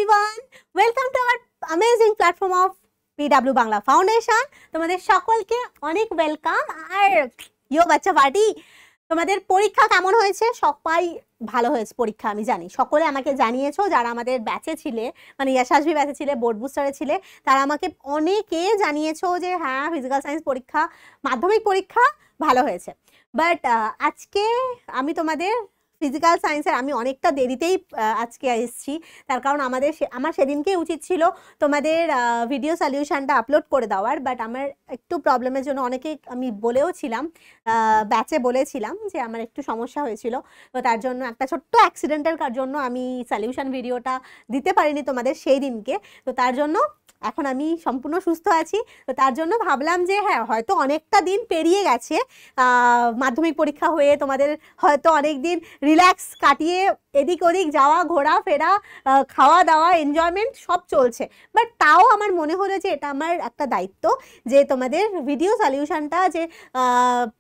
everyone, welcome to our amazing platform of PW Bangla Foundation. তোমাদের সকলকে অনেক welcome. আর ইয়ো বাচ্চা পার্টি, তোমাদের পরীক্ষা কেমন হয়েছে? সবাই ভালো হয়েছে পরীক্ষা, আমি জানি। সকলে আমাকে জানিয়েছো, যারা আমাদের ব্যাচে ছিলে, মানে ইয়াশাসবি ব্যাচে ছিলে, বোর্ড বুস্টারে ছিলে, তারা আমাকে অনেকে জানিয়েছো যে হ্যাঁ ফিজিক্যাল সায়েন্স পরীক্ষা, মাধ্যমিক পরীক্ষা ভালো হয়েছে। বাট আজকে আমি তোমাদের ফিজিক্যাল সায়েন্সের আমি অনেকটা দেরিতেই আজকে এসেছি, তার কারণ আমার সেদিনকেই উচিত ছিল তোমাদের ভিডিও সলিউশনটা আপলোড করে দেওয়ার। বাট আমার একটু প্রবলেমের জন্য অনেকে আমি বলেও ছিলাম, ব্যাচে বলেছিলাম যে আমার একটু সমস্যা হয়েছিল, তো তার জন্য একটা ছোট্ট অ্যাক্সিডেন্টের জন্য আমি সলিউশন ভিডিওটা দিতে পারিনি তোমাদের সেই দিনকে। তো তার জন্য এখন আমি সম্পূর্ণ সুস্থ আছি, তো তার জন্য ভাবলাম যে হ্যাঁ হয়তো অনেকটা দিন পেরিয়ে গেছে মাধ্যমিক পরীক্ষা হয়ে, তোমাদের হয়তো অনেক দিন রিল্যাক্স কাটিয়ে এদিক ওদিক যাওয়া ঘোরা ফেরা, খাওয়া দাওয়া, এনজয়মেন্ট সব চলছে। বাট তাও আমার মনে হলো যে এটা আমার একটা দায়িত্ব যে তোমাদের ভিডিও সলিউশনটা, যে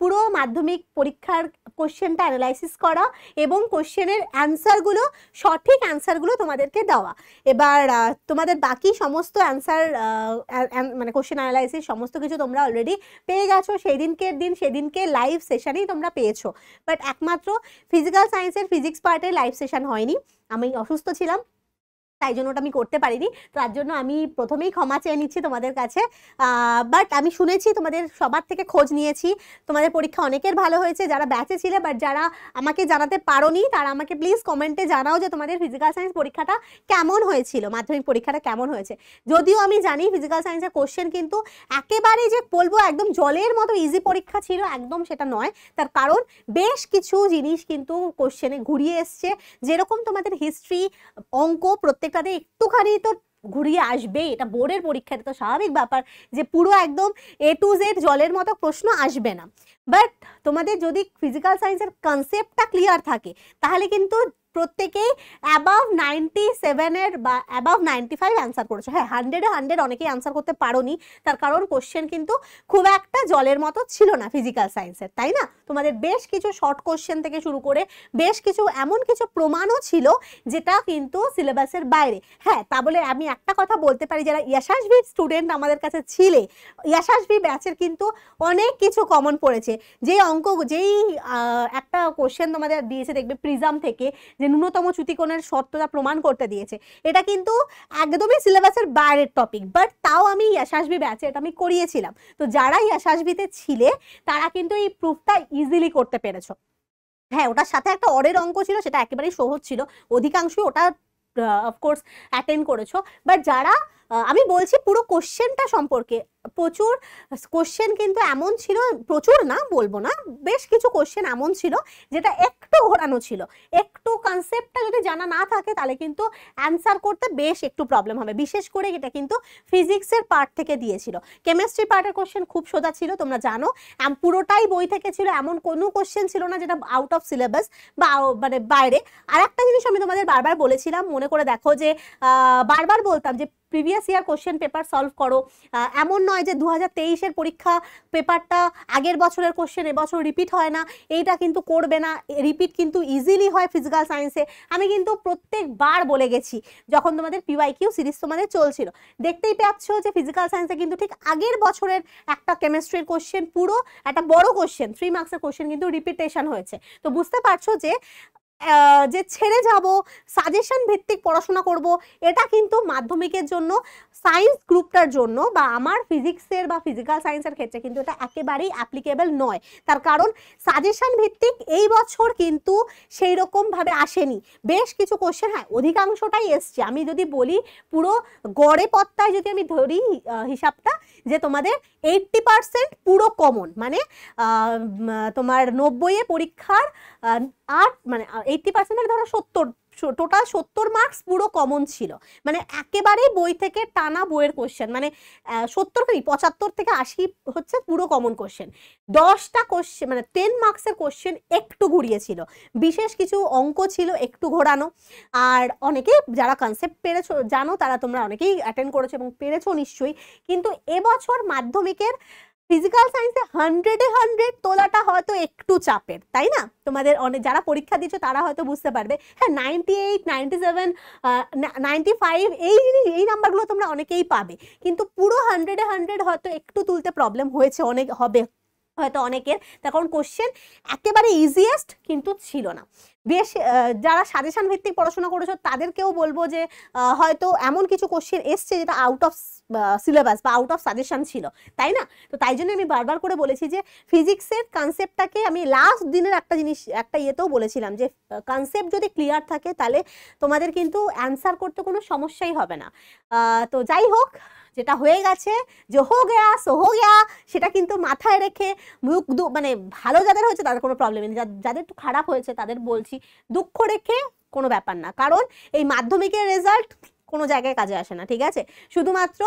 পুরো মাধ্যমিক পরীক্ষার কোশ্চেনটা অ্যানালাইসিস করা এবং কোশ্চেনের অ্যান্সারগুলো, সঠিক অ্যান্সারগুলো তোমাদেরকে দেওয়া। এবার তোমাদের বাকি সমস্ত অ্যান্সার মানে কোশ্চেন অ্যানালাইসিস সমস্ত কিছু তোমরা অলরেডি পেয়ে গেছো, সেদিনকে লাইভ সেশনেই তোমরা পেয়েছো। বাট একমাত্র ফিজিক্যাল সায়েন্সের ফিজিক্স পার্টের লাইভ সেশন হয়নি, আমি অসুস্থ ছিলাম, তাই জন্য ওটা আমি করতে পারিনি। তার জন্য আমি প্রথমেই ক্ষমা চেয়ে নিচ্ছি তোমাদের কাছে। বাট আমি শুনেছি, তোমাদের সবার থেকে খোঁজ নিয়েছি, তোমাদের পরীক্ষা অনেকের ভালো হয়েছে যারা ব্যাচে ছিলে। বাট যারা আমাকে জানাতে পারোনি তারা আমাকে প্লিজ কমেন্টে জানাও যে তোমাদের ফিজিক্যাল সায়েন্স পরীক্ষাটা কেমন হয়েছিল, মাধ্যমিক পরীক্ষাটা কেমন হয়েছে। যদিও আমি জানি ফিজিক্যাল সায়েন্সের কোশ্চেন কিন্তু একেবারে যে বলবো একদম জলের মতো ইজি পরীক্ষা ছিল, একদম সেটা নয়। তার কারণ বেশ কিছু জিনিস কিন্তু কোশ্চেনে ঘুরিয়ে এসছে, যেরকম তোমাদের হিস্ট্রি, অঙ্ক প্রত্যেকটাতে একটুখানি তো ঘুরিয়ে আসবে, এটা বোর্ডের পরীক্ষা, এটা তো স্বাভাবিক ব্যাপার যে পুরো একদম A to Z জলের মতো প্রশ্ন আসবে না। বাট তোমাদের যদি ফিজিক্যাল সায়েন্সের কনসেপ্টটা ক্লিয়ার থাকে তাহলে কিন্তু প্রত্যেকেই অ্যাবাভ 97 বা অ্যাবাভ 95 অ্যান্সার করেছো। হ্যাঁ 100-এ 100 অনেকেই অ্যান্সার করতে পারোনি, তার কারণ কোশ্চেন কিন্তু খুব একটা জলের মতো ছিল না ফিজিক্যাল সায়েন্সের, তাই না? তোমাদের বেশ কিছু শর্ট কোশ্চেন থেকে শুরু করে বেশ কিছু এমন কিছু প্রমাণও ছিল যেটা কিন্তু সিলেবাসের বাইরে। হ্যাঁ তা বলে আমি একটা কথা বলতে পারি, যারা ইয়াশাসবি স্টুডেন্ট আমাদের কাছে ছিলে, ইয়াশাসবি ব্যাচের কিন্তু অনেক কিছু কমন পড়েছে। যেই একটা কোশ্চেন তোমাদের দিয়েছে দেখবে প্রিজম থেকে, যে ন্যূনতম চ্যুতিকোণের সত্যতা প্রমাণ করতে দিয়েছে, এটা কিন্তু একদমই সিলেবাসের বাইরের টপিক। বাট তাও আমি ইয়াশাসবি ব্যাচে এটা আমি করিয়েছিলাম, তো যারা ইয়াশাসবিতে ছিলে তারা কিন্তু এই প্রুফটা ইজিলি করতে পেরেছো। হ্যাঁ ওটার সাথে একটা অরের অঙ্ক ছিল, সেটা একেবারেই সহজ ছিল, অধিকাংশই ওটা অফকোর্স অ্যাটেন্ড করেছো। বাট যারা আমি বলছি পুরো কোশ্চেনটা সম্পর্কে, প্রচুর কোশ্চেন কিন্তু এমন ছিল, প্রচুর না বলবো না, বেশ কিছু কোশ্চেন এমন ছিল যেটা একটু ঘোরানো ছিল। একটু কনসেপ্টটা যদি জানা না থাকে তাহলে কিন্তু অ্যান্সার করতে বেশ একটু প্রবলেম হবে। বিশেষ করে এটা কিন্তু ফিজিক্সের পার্ট থেকে দিয়েছিল। কেমিস্ট্রি পার্টের কোশ্চেন খুব সোজা ছিল, তোমরা জানো, পুরোটাই বই থেকে ছিল, এমন কোনো কোশ্চেন ছিল না যেটা আউট অফ সিলেবাস বা মানে বাইরে। আর একটা জিনিস আমি তোমাদের বারবার বলেছিলাম, মনে করে দেখো, যে বারবার বলতাম যে previous year question paper solve করো। এমন নয় যে 2023-এর পরীক্ষা পেপারটা আগের বছরের কোশ্চেন এবছর রিপিট হয় না, এইটা কিন্তু করবে না, রিপিট কিন্তু ইজিলি হয় ফিজিক্যাল সায়েন্সে। আমি কিন্তু প্রত্যেকবার বলে গেছি যখন তোমাদের PYQ সিরিজ তোমাদের চলছিল। দেখতেই পাচ্ছ যে ফিজিক্যাল সায়েন্সে কিন্তু ঠিক আগের বছরের একটা কেমিস্ট্রির কোশ্চেন, পুরো একটা বড় কোশ্চেন 3 মার্কসের কোশ্চেন কিন্তু রিপিটেশন হয়েছে। তো বুঝতে পারছো যে ছেড়ে যাব, সাজেশন ভিত্তিক পড়াশোনা করব, এটা কিন্তু মাধ্যমিকের জন্য, সায়েন্স গ্রুপটার জন্য বা আমার ফিজিক্সের বা ফিজিক্যাল সায়েন্সের ক্ষেত্রে কিন্তু এটা একেবারেই অ্যাপ্লিকেবল নয়। তার কারণ সাজেশন ভিত্তিক এই বছর কিন্তু সেই রকমভাবে আসেনি। বেশ কিছু কোশ্চেন, হ্যাঁ অধিকাংশটাই এসছে। আমি যদি বলি পুরো গড়ে পত্তায় যদি আমি ধরি হিসাবটা, যে তোমাদের 80% পুরো কমন, মানে তোমার 90-এ পরীক্ষার 80% মানে ধরো 70, টোটাল 70 মার্কস পুরো কমন ছিল। মানে একেবারেই বই থেকে টানা বইয়ের কোশ্চেন, মানে 75 থেকে 80 হচ্ছে পুরো কমন কোশ্চেন। 10টা কোশ্চেন মানে 10 মার্কসের কোশ্চেন একটু ঘুরিয়েছিল, বিশেষ কিছু অঙ্ক ছিল একটু ঘোরানো। আর অনেকেই যারা কনসেপ্ট পেরেছো জানো, তারা তোমরা অনেকেই অ্যাটেন্ড করেছো এবং পেরেছো নিশ্চয়ই। কিন্তু এবছর মাধ্যমিকের ফিজিক্যাল সায়েন্সে 100-এ 100 তোলাটা হয়তো একটু চাপের, তাই না? তোমাদের অনেক যারা পরীক্ষা দিচ্ছ তারা হয়তো বুঝতে পারবে। হ্যাঁ, 98, 97, 95 এই নাম্বারগুলো তোমরা অনেকেই পাবে, কিন্তু পুরো 100-এ 100 হয়তো একটু তুলতে প্রবলেম হয়েছে, অনেক হবে হয়তো অনেকের, তার কারণ কোশ্চেন একেবারে ইজিয়েস্ট কিন্তু ছিল না। বেশ যারা সাজেশন ভিত্তিক পড়াশোনা করেছো তাদেরকেও বলবো যে হয়তো এমন কিছু কোশ্চেন এসছে যেটা আউট অফ সিলেবাস বা আউট অফ সাজেশন ছিল, তাই না? তো তাই জন্য আমি বারবার করে বলেছি যে ফিজিক্সের কনসেপ্টটাকে, আমি লাস্ট দিনের একটা জিনিস একটা ইয়েতেও বলেছিলাম যে কনসেপ্ট যদি ক্লিয়ার থাকে তাহলে তোমাদের কিন্তু অ্যান্সার করতে কোনো সমস্যাই হবে না। তো যাই হোক, যেটা হয়ে গেছে, যে হো গেয়া সো হো গেয়া, সেটা কিন্তু মাথায় রেখে মানে ভালো যাদের হয়েছে তাদের কোনো প্রবলেম নেই, যাদের একটু খারাপ হয়েছে তাদের বলছি দুঃখ রেখে কোনো ব্যাপার না, কারণ এই মাধ্যমিকের রেজাল্ট কোনো জায়গায় কাজে আসে না, ঠিক আছে? শুধুমাত্র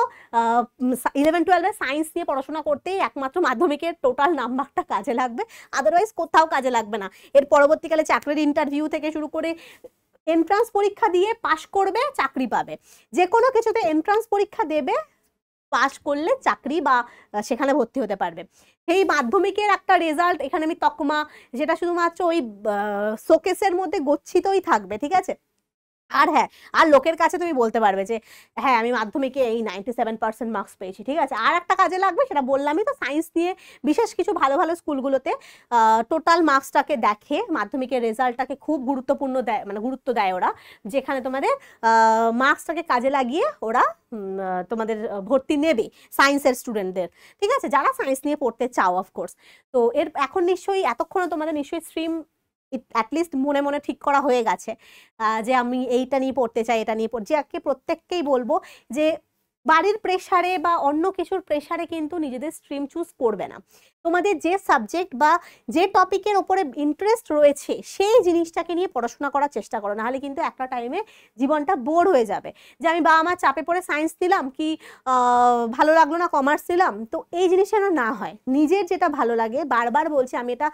11-12 সায়েন্স নিয়ে পড়াশোনা করতেই একমাত্র মাধ্যমিকের টোটাল নাম্বারটা কাজে লাগবে, আদারওয়াইজ কোথাও কাজে লাগবে না। এর পরবর্তীকালে চাকরির ইন্টারভিউ থেকে শুরু করে এন্ট্রান্স পরীক্ষা দিয়ে পাশ করবে, চাকরি পাবে। যে কোনো কিছুতে এন্ট্রান্স পরীক্ষা দেবে, পাশ করলে চাকরি বা সেখানে ভর্তি হতে পারবে। সেই মাধ্যমিকের একটা রেজাল্ট, এখানে আমি তকমা, যেটা শুধুমাত্র ওই শোকেসের মধ্যে গচ্ছিতই থাকবে, ঠিক আছে? আর হ্যাঁ, আর লোকের কাছে তুমি বলতে পারবে যে হ্যাঁ আমি মাধ্যমিকে এই 97% মার্কস পেয়েছি, ঠিক আছে? আর একটা কাজে লাগবে, সেটা বললামই তো, সায়েন্স নিয়ে বিশেষ কিছু ভালো ভালো স্কুলগুলোতে টোটাল মার্কসটাকে দেখে, মাধ্যমিকের রেজাল্টটাকে খুব গুরুত্বপূর্ণ দেয়, মানে গুরুত্ব দেয় ওরা, যেখানে তোমাদের মার্কসটাকে কাজে লাগিয়ে ওরা তোমাদের ভর্তি নেবে সায়েন্সের স্টুডেন্টদের, ঠিক আছে, যারা সায়েন্স নিয়ে পড়তে চাও অফকোর্স। তো এর এখন নিশ্চয়ই এতক্ষণে তোমাদের নিশ্চয়ই স্ট্রিম অ্যাটলিস্ট মনে মনে ঠিক করা হয়ে গেছে যে আমি এইটা নিয়ে পড়তে চাই, এটা নিয়ে পড়ছি। আজকে প্রত্যেককেই বলবো যে বাড়ির প্রেশারে বা অন্য কিছুর প্রেশারে কিন্তু নিজেদের স্ট্রিম চুজ করবে না। তোমাদের যে সাবজেক্ট বা যে টপিকের ওপরে ইন্টারেস্ট রয়েছে সেই জিনিসটাকে নিয়ে পড়াশোনা করার চেষ্টা করো, নাহলে কিন্তু একটা টাইমে জীবনটা বোর হয়ে যাবে, যে আমি বাবা মা চাপে পড়ে সায়েন্স নিলাম, কি ভালো লাগলো না কমার্স নিলাম। তো এই জিনিস যেন না হয়, নিজের যেটা ভালো লাগে, বারবার বলছি আমি এটা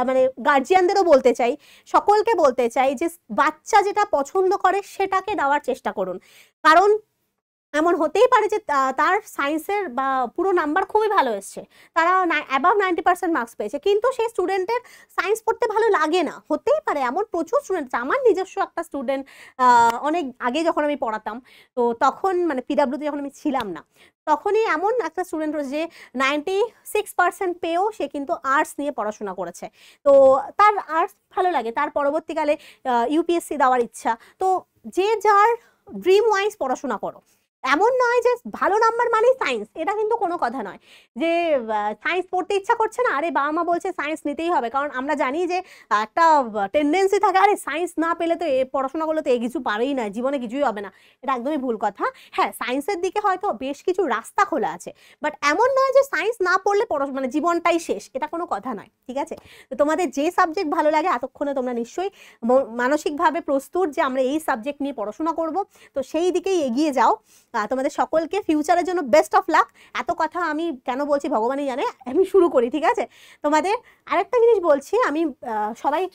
মানে গার্জিয়ানদেরও বলতে চাই, সকলকে বলতে চাই যে বাচ্চা যেটা পছন্দ করে সেটাকে দেওয়ার চেষ্টা করুন। কারণ এমন হতেই পারে যে তার সায়েন্সের বা পুরো নাম্বার খুবই ভালো এসছে, তারা অ্যাবাভ 90% মার্কস পেয়েছে, কিন্তু সেই স্টুডেন্টের সায়েন্স পড়তে ভালো লাগে না, হতেই পারে, এমন প্রচুর স্টুডেন্ট। আমার নিজস্ব একটা স্টুডেন্ট অনেক আগে যখন আমি পড়াতাম, তো তখন মানে পিডাব্লিউতে যখন আমি ছিলাম না, তখনই এমন একটা স্টুডেন্ট রয়েছে যে 96% পেয়েও সে কিন্তু আর্টস নিয়ে পড়াশোনা করেছে। তো তার আর্টস ভালো লাগে, তার পরবর্তীকালে ইউপিএসসি দেওয়ার ইচ্ছা। তো যে যার ড্রিম ওয়াইজ পড়াশোনা করো, এমন নয় যে ভালো নাম্বার মানেই সায়েন্স, এটা কিন্তু কোনো কথা নয়। যে সায়েন্স পড়তে ইচ্ছা করছে না, আরে বাবা মা বলছে সায়েন্স নিতেই হবে, কারণ আমরা জানি যে একটা টেন্ডেন্সি থাকে, আরে সায়েন্স না পেলে তো পড়াশোনা করলে তো এ কিছু পারেই না, জীবনে কিছুই হবে না। এটা একদমই ভুল কথা। হ্যাঁ, সায়েন্সের দিকে হয়তো বেশ কিছু রাস্তা খোলা আছে, বাট এমন নয় যে সায়েন্স না পড়লে মানে জীবনটাই শেষ, এটা কোনো কথা নয়, ঠিক আছে? তো তোমাদের যে সাবজেক্ট ভালো লাগে, এতক্ষণে তোমরা নিশ্চয়ই মানসিকভাবে প্রস্তুত যে আমরা এই সাবজেক্ট নিয়ে পড়াশোনা করব, তো সেই দিকেই এগিয়ে যাও। তোমাদের সকলকে ফিউচারের জন্য বেস্ট অফ লাক। এত কথা আমি কেন বলছি ভগবানই জানে। আমি শুরু করি, ঠিক আছে? তোমাদের আরেকটা জিনিস বলছি, আমি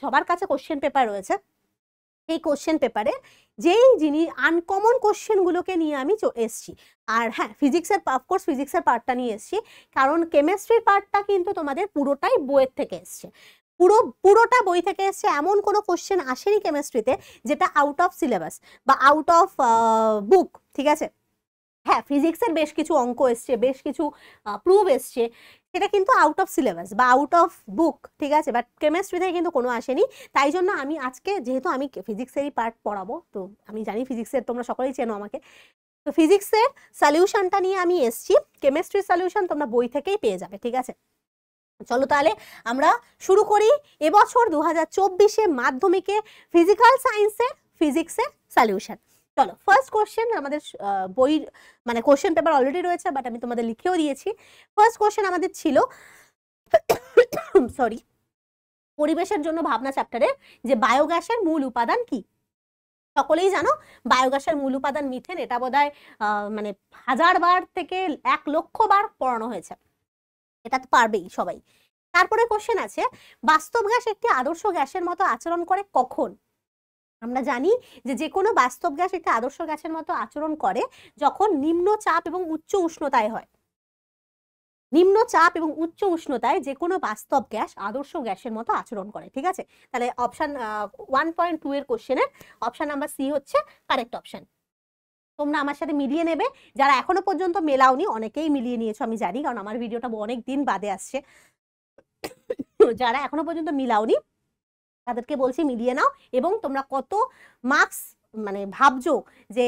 সবার কাছে কোশ্চেন পেপার রয়েছে, এই কোশ্চেন পেপারে যেই জিনিস আনকমন কোশ্চেনগুলোকে নিয়ে আমি এসছি। আর হ্যাঁ, অফকোর্স ফিজিক্সের পার্টটা নিয়ে এসছি, কারণ কেমিস্ট্রির পার্টটা কিন্তু তোমাদের পুরোটাই বইয়ের থেকে এসছে, পুরোটা বই থেকে এসছে। এমন কোনো কোশ্চেন আসেনি কেমিস্ট্রিতে যেটা আউট অফ সিলেবাস বা আউট অফ বুক, ঠিক আছে? হ্যাঁ, ফিজিক্সের বেশ কিছু অঙ্ক এসছে, বেশ কিছু প্রুফ এসছে, সেটা কিন্তু আউট অফ সিলেবাস বা আউট অফ বুক, ঠিক আছে? বাট কেমিস্ট্রি থেকে কিন্তু কোনো আসেনি। তাই জন্য আমি আজকে, যেহেতু আমি ফিজিক্সেরই পার্ট পড়াবো, তো আমি জানি ফিজিক্সের তোমরা সকলেই চেনো আমাকে, তো ফিজিক্সের সলিউশনটা নিয়ে আমি এসছি। কেমিস্ট্রির সলিউশন তোমরা বই থেকেই পেয়ে যাবে, ঠিক আছে? চলো তাহলে আমরা শুরু করি এবছর 2024-এ মাধ্যমিকে ফিজিক্যাল সায়েন্সের ফিজিক্সের সলিউশন। চলো, ফার্স্ট কোশ্চেন, আমাদের বই মানে কোশ্চেন পেপার অলরেডি রয়েছে, বাট আমি তোমাদের লিখেও দিয়েছি। ফার্স্ট কোশ্চেন আমাদের ছিল সরি, পরিবেশের জন্য ভাবনা চ্যাপ্টারের, যে বায়োগ্যাসের মূল উপাদান কি? সকলেই জানো বায়োগ্যাসের মূল উপাদান মিথেন, এটা বোধহয় মানে 1000 বার থেকে 1 লক্ষ বার পড়ানো হয়েছে, এটা তো পারবেই সবাই। তারপরে কোশ্চেন আছে, বাস্তব গ্যাস একটি আদর্শ গ্যাসের মতো আচরণ করে কখন? আমরা জানি যে কোনো বাস্তব গ্যাস একটি আদর্শ গ্যাসের মতো আচরণ করে যখন নিম্ন চাপ এবং উচ্চ উষ্ণতায় হয়। নিম্ন চাপ এবং উচ্চ উষ্ণতায় যে কোনো বাস্তব গ্যাস আদর্শ গ্যাসের মতো আচরণ করে। ঠিক আছে, তাহলে অপশন 1.2 এর কোশ্চেনের অপশন নাম্বার সি হচ্ছে কারেক্ট অপশন। তোমরা আমার সাথে মিলিয়ে নেবে, যারা এখনো পর্যন্ত মেলাওনি, অনেকেই মিলিয়ে নিয়েছো আমি জানি, কারণ আমার ভিডিওটা অনেক দিন বাদে আসছে। যারা এখনো পর্যন্ত মিলাওনি তাদেরকে বলছি মিলিয়ে নাও, এবং তোমরা কত মার্কস মানে ভাবছো যে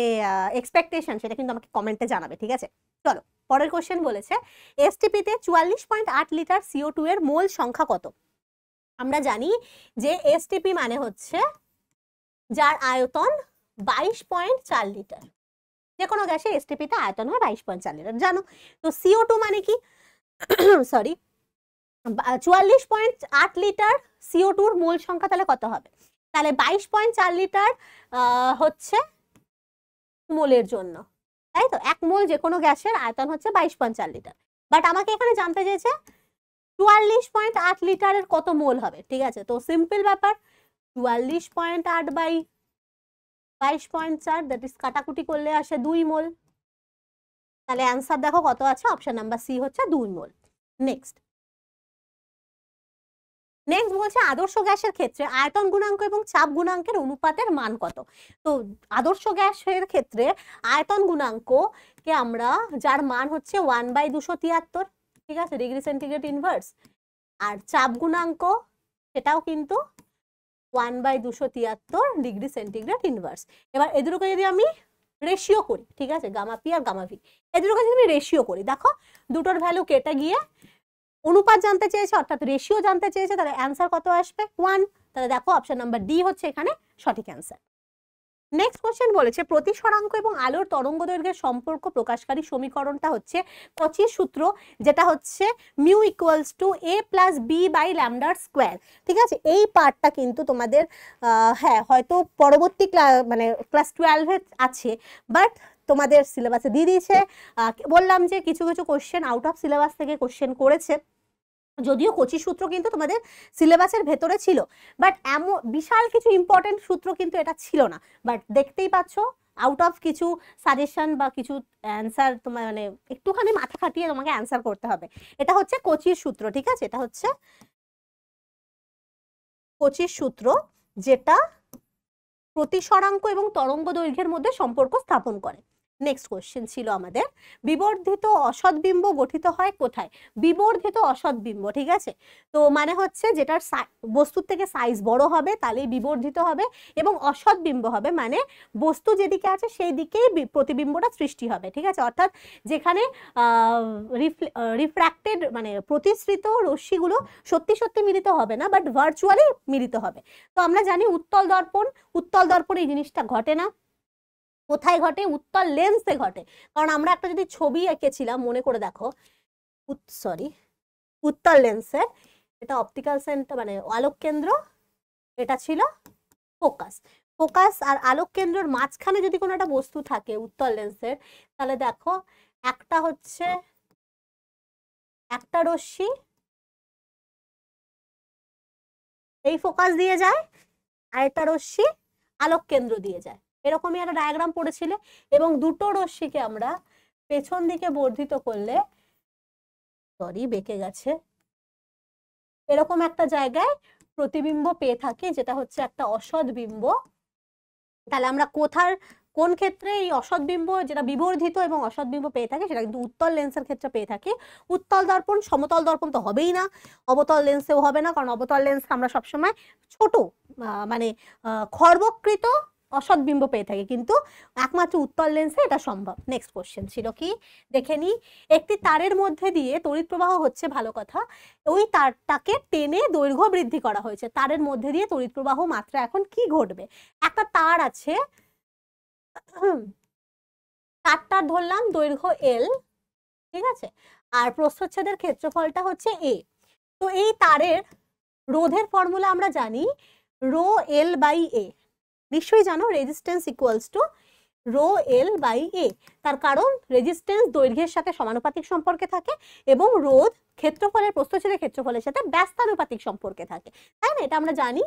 এক্সপেকটেশন, সেটা কিন্তু আমাকে কমেন্টে জানাবে। ঠিক আছে, চলো পরের কোশ্চেন বলেছে এসটিপিতে 44.8 লিটার CO2 এর মোল সংখ্যা কত? আমরা জানি যে এসটিপি মানে হচ্ছে যার আয়তন 22.4 লিটার। যে কোনো গ্যাসের এসটিপিতে আয়তন হয় 22.4 লিটার, জানো। তো CO2 মানে কি, সরি 44.8 লিটার CO2 এর মোল সংখ্যা তাহলে কত হবে? তাহলে 22.4 লিটার হচ্ছে মোলের জন্য, তাই তো? এক মোল যে কোনো গ্যাসের আয়তন হচ্ছে 22.4 লিটার। বাট আমাকে এখানে জানতে চেয়েছে 44.8 লিটারের কত মোল হবে। ঠিক আছে, তো সিম্পল ব্যাপার, 44.8 বাই 22.4 দ্যাট ইজ কাটাকুটি করলে আসে 2 মোল। তাহলে অ্যান্সার দেখো কত আছে, অপশন নাম্বার সি হচ্ছে 2 মোল। নেক্সট বলছে আদর্শ গ্যাসের ক্ষেত্রে আয়তন গুণাঙ্ক এবং চাপ গুণাঙ্কের অনুপাতের মান কত? তো আদর্শ গ্যাসের ক্ষেত্রে আয়তন গুণাঙ্ককে আমরা, যার মান হচ্ছে 1/273, ঠিক আছে, ডিগ্রি সেন্টিগ্রেড ইনভার্স, আর চাপ গুণাঙ্ক সেটাও কিন্তু 1/273 ডিগ্রি সেন্টিগ্রেড ইনভার্স। এবার এদেরকে যদি আমি রেশিও করি, ঠিক আছে, gamma P R gamma V, এদেরকে যদি আমি রেশিও করি, দেখো দুটোর ভ্যালু কেটে গিয়ে অনুপাত জানতে চেয়েছে, অর্থাৎ রেশিও জানতে চেয়েছে, তাহলে অ্যান্সার কত আসবে? 1। তাহলে দেখো অপশন নাম্বার ডি হচ্ছে এখানে সঠিক অ্যান্সার। নেক্সট কোশ্চেন বলেছে প্রতিসরাঙ্ক এবং আলোর তরঙ্গ দৈর্ঘ্যের সম্পর্ক প্রকাশকারী সমীকরণটা হচ্ছে কচির সূত্র, যেটা হচ্ছে mu equals to a plus B by ল্যামডার স্কোয়ার। ঠিক আছে, এই পার্টটা কিন্তু তোমাদের হ্যাঁ হয়তো পরবর্তী মানে ক্লাস 12-এ আছে, বাট তোমাদের সিলেবাসে দিয়ে দিয়েছে। বললাম যে কিছু কিছু কোশ্চেন আউট অফ সিলেবাস থেকে কোশ্চেন করেছে, যদিও কচির সূত্র কিন্তু তোমাদের সিলেবাসের ভেতরে ছিল, বাট এমন বিশাল কিছু ইম্পর্টেন্ট সূত্র কিন্তু এটা ছিল না। বাট দেখতেই পাচ্ছ আউট অফ কিছু সাজেশন বা কিছু অ্যান্সার তোমার মানে একটুখানি মাথা খাটিয়ে তোমাকে অ্যান্সার করতে হবে। এটা হচ্ছে কচির সূত্র, ঠিক আছে, এটা হচ্ছে কচির সূত্র, যেটা প্রতিসরাঙ্ক এবং তরঙ্গ দৈর্ঘ্যের মধ্যে সম্পর্ক স্থাপন করে। নেক্সট কোশ্চেন ছিল আমাদের বিবর্ধিত অসৎ বিম্ব গঠিত হয় কোথায়? বিবর্ধিত অসৎ বিম্ব, ঠিক আছে, তো মানে হচ্ছে যেটার বস্তুর থেকে সাইজ বড় হবে তাহলেই বিবর্ধিত হবে, এবং অসৎ বিম্ব হবে মানে বস্তু যেদিকে আছে সেই দিকেই প্রতিবিম্বটা সৃষ্টি হবে। ঠিক আছে, অর্থাৎ যেখানে রিফ্র্যাক্টেড মানে প্রতিসৃত রশ্মিগুলো সত্যি সত্যি মিলিত হবে না, বাট ভার্চুয়ালি মিলিত হবে। তো আমরা জানি উত্তল দর্পণ এই জিনিসটা ঘটে না। কোথায় ঘটে? উত্তল লেন্সে ঘটে। কারণ আমরা একটা যদি ছবি এঁকেছিলাম, মনে করে দেখো, উত্তল লেন্সের এটা অপটিক্যাল সেন্টার মানে আলোক কেন্দ্র, এটা ছিল ফোকাস আর আলোক কেন্দ্রের মাঝখানে যদি কোনো একটা বস্তু থাকে উত্তল লেন্সের, তাহলে দেখো একটা হচ্ছে একটা রশ্মি এই ফোকাস দিয়ে যায়, আর একটা রশ্মি আলোক কেন্দ্র দিয়ে যায়। এরকমই একটা ডায়াগ্রাম পড়েছিলে, এবং দুটো রশ্মিকে আমরা পেছন দিকে বর্ধিত করলে, বেঁকে গেছে, এরকম একটা জায়গায় প্রতিবিম্ব পেয়ে থাকি, যেটা হচ্ছে একটা অসৎ বিম্ব। তাহলে আমরা কোন ক্ষেত্রে এই অসৎ বিম্ব যেটা বিবর্ধিত এবং অসৎ বিম্ব পেয়ে থাকি, সেটা কিন্তু উত্তল লেন্সের ক্ষেত্রে পেয়ে থাকি। উত্তল দর্পণ, সমতল দর্পণ তো হবেই না, অবতল লেন্সেও হবে না, কারণ অবতল লেন্স আমরা সবসময় ছোট মানে খর্বকৃত অসৎ বিম্ব পেয়ে থাকি, কিন্তু একমাত্র উত্তল লেন্সে এটা সম্ভব। নেক্সট কোশ্চেন ছিল কি দেখে নি, একটি তারের মধ্যে দিয়ে তড়িৎ প্রবাহ হচ্ছে, ভালো কথা, ওই তারটাকে টেনে দৈর্ঘ্য বৃদ্ধি করা হয়েছে। তারের মধ্যে দিয়ে তড়িৎ প্রবাহ মাত্রা এখন কি ঘটবে? একটা তার আছে, তারটার ধরলাম দৈর্ঘ্য L, ঠিক আছে, আর প্রস্থচ্ছেদের ক্ষেত্রফলটা হচ্ছে A। তো এই তারের রোধের ফর্মুলা আমরা জানি রো L বাই A, নিশ্চয়ই জানো, resistance equals to rho L by A। তার কারণ রেজিস্ট্যান্স দৈর্ঘ্যের সাথে সমানুপাতিক সম্পর্কে থাকে, এবং রোধ ক্ষেত্রফলের প্রস্থচ্ছেদের ক্ষেত্রফলের সাথে ব্যস্তানুপাতিক সম্পর্কে থাকে, তাই না? এটা আমরা জানি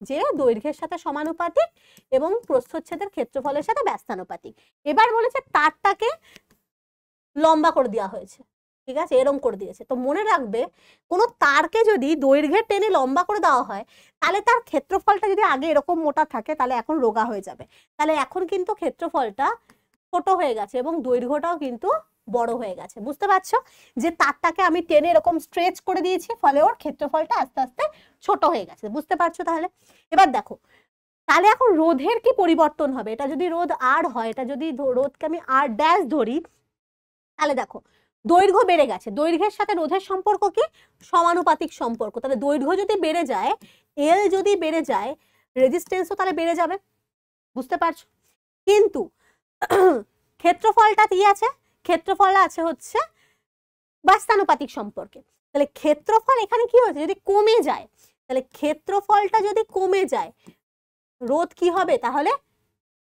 যে দৈর্ঘ্যের সাথে সমানুপাতিক এবং প্রস্থচ্ছেদের ক্ষেত্রফলের সাথে ব্যস্তানুপাতিক। এবার বলেছে তারটাকে লম্বা করে দেওয়া হয়েছে, ঠিক আছে, এরকম করে দিয়েছে। তো মনে রাখবে কোনো তারকে যদি দৈর্ঘ্যের টেনে লম্বা করে দেওয়া হয় তাহলে তার ক্ষেত্রফলটা যদি আগে এরকম মোটা থাকে তাহলে এখন রোগা হয়ে যাবে। তাহলে এখন কিন্তু ক্ষেত্রফলটা ছোট হয়ে গেছে এবং দৈর্ঘ্যটাও কিন্তু বড় হয়ে গেছে। বুঝতে পারছো যে তারটাকে আমি টেনে এরকম স্ট্রেচ করে দিয়েছি, ফলে ওর ক্ষেত্রফলটা আস্তে আস্তে ছোট হয়ে গেছে। বুঝতে পারছো তাহলে? এবার দেখো তাহলে এখন রোধের কি পরিবর্তন হবে? এটা যদি রোধ আর হয়, এটা যদি রোধকে আমি আর ড্যাশ ধরি, তাহলে দেখো দৈর্ঘ্য বেড়ে গেছে, দৈর্ঘ্যের সাথে রোধের সম্পর্ক কি? সমানুপাতিক সম্পর্ক। তাহলে দৈর্ঘ্য যদি বেড়ে যায়, এল যদি বেড়ে যায়, রেজিস্ট্যান্সও তাহলে বেড়ে যাবে। বুঝতে পারছো? কিন্তু ক্ষেত্রফলটা কি আছে? ক্ষেত্রফল আছে হচ্ছে ব্যস্তানুপাতিক সম্পর্কে। তাহলে ক্ষেত্রফল এখানে কি হচ্ছে? যদি কমে যায়, তাহলে ক্ষেত্রফলটা যদি কমে যায়, রোধ কি হবে? তাহলে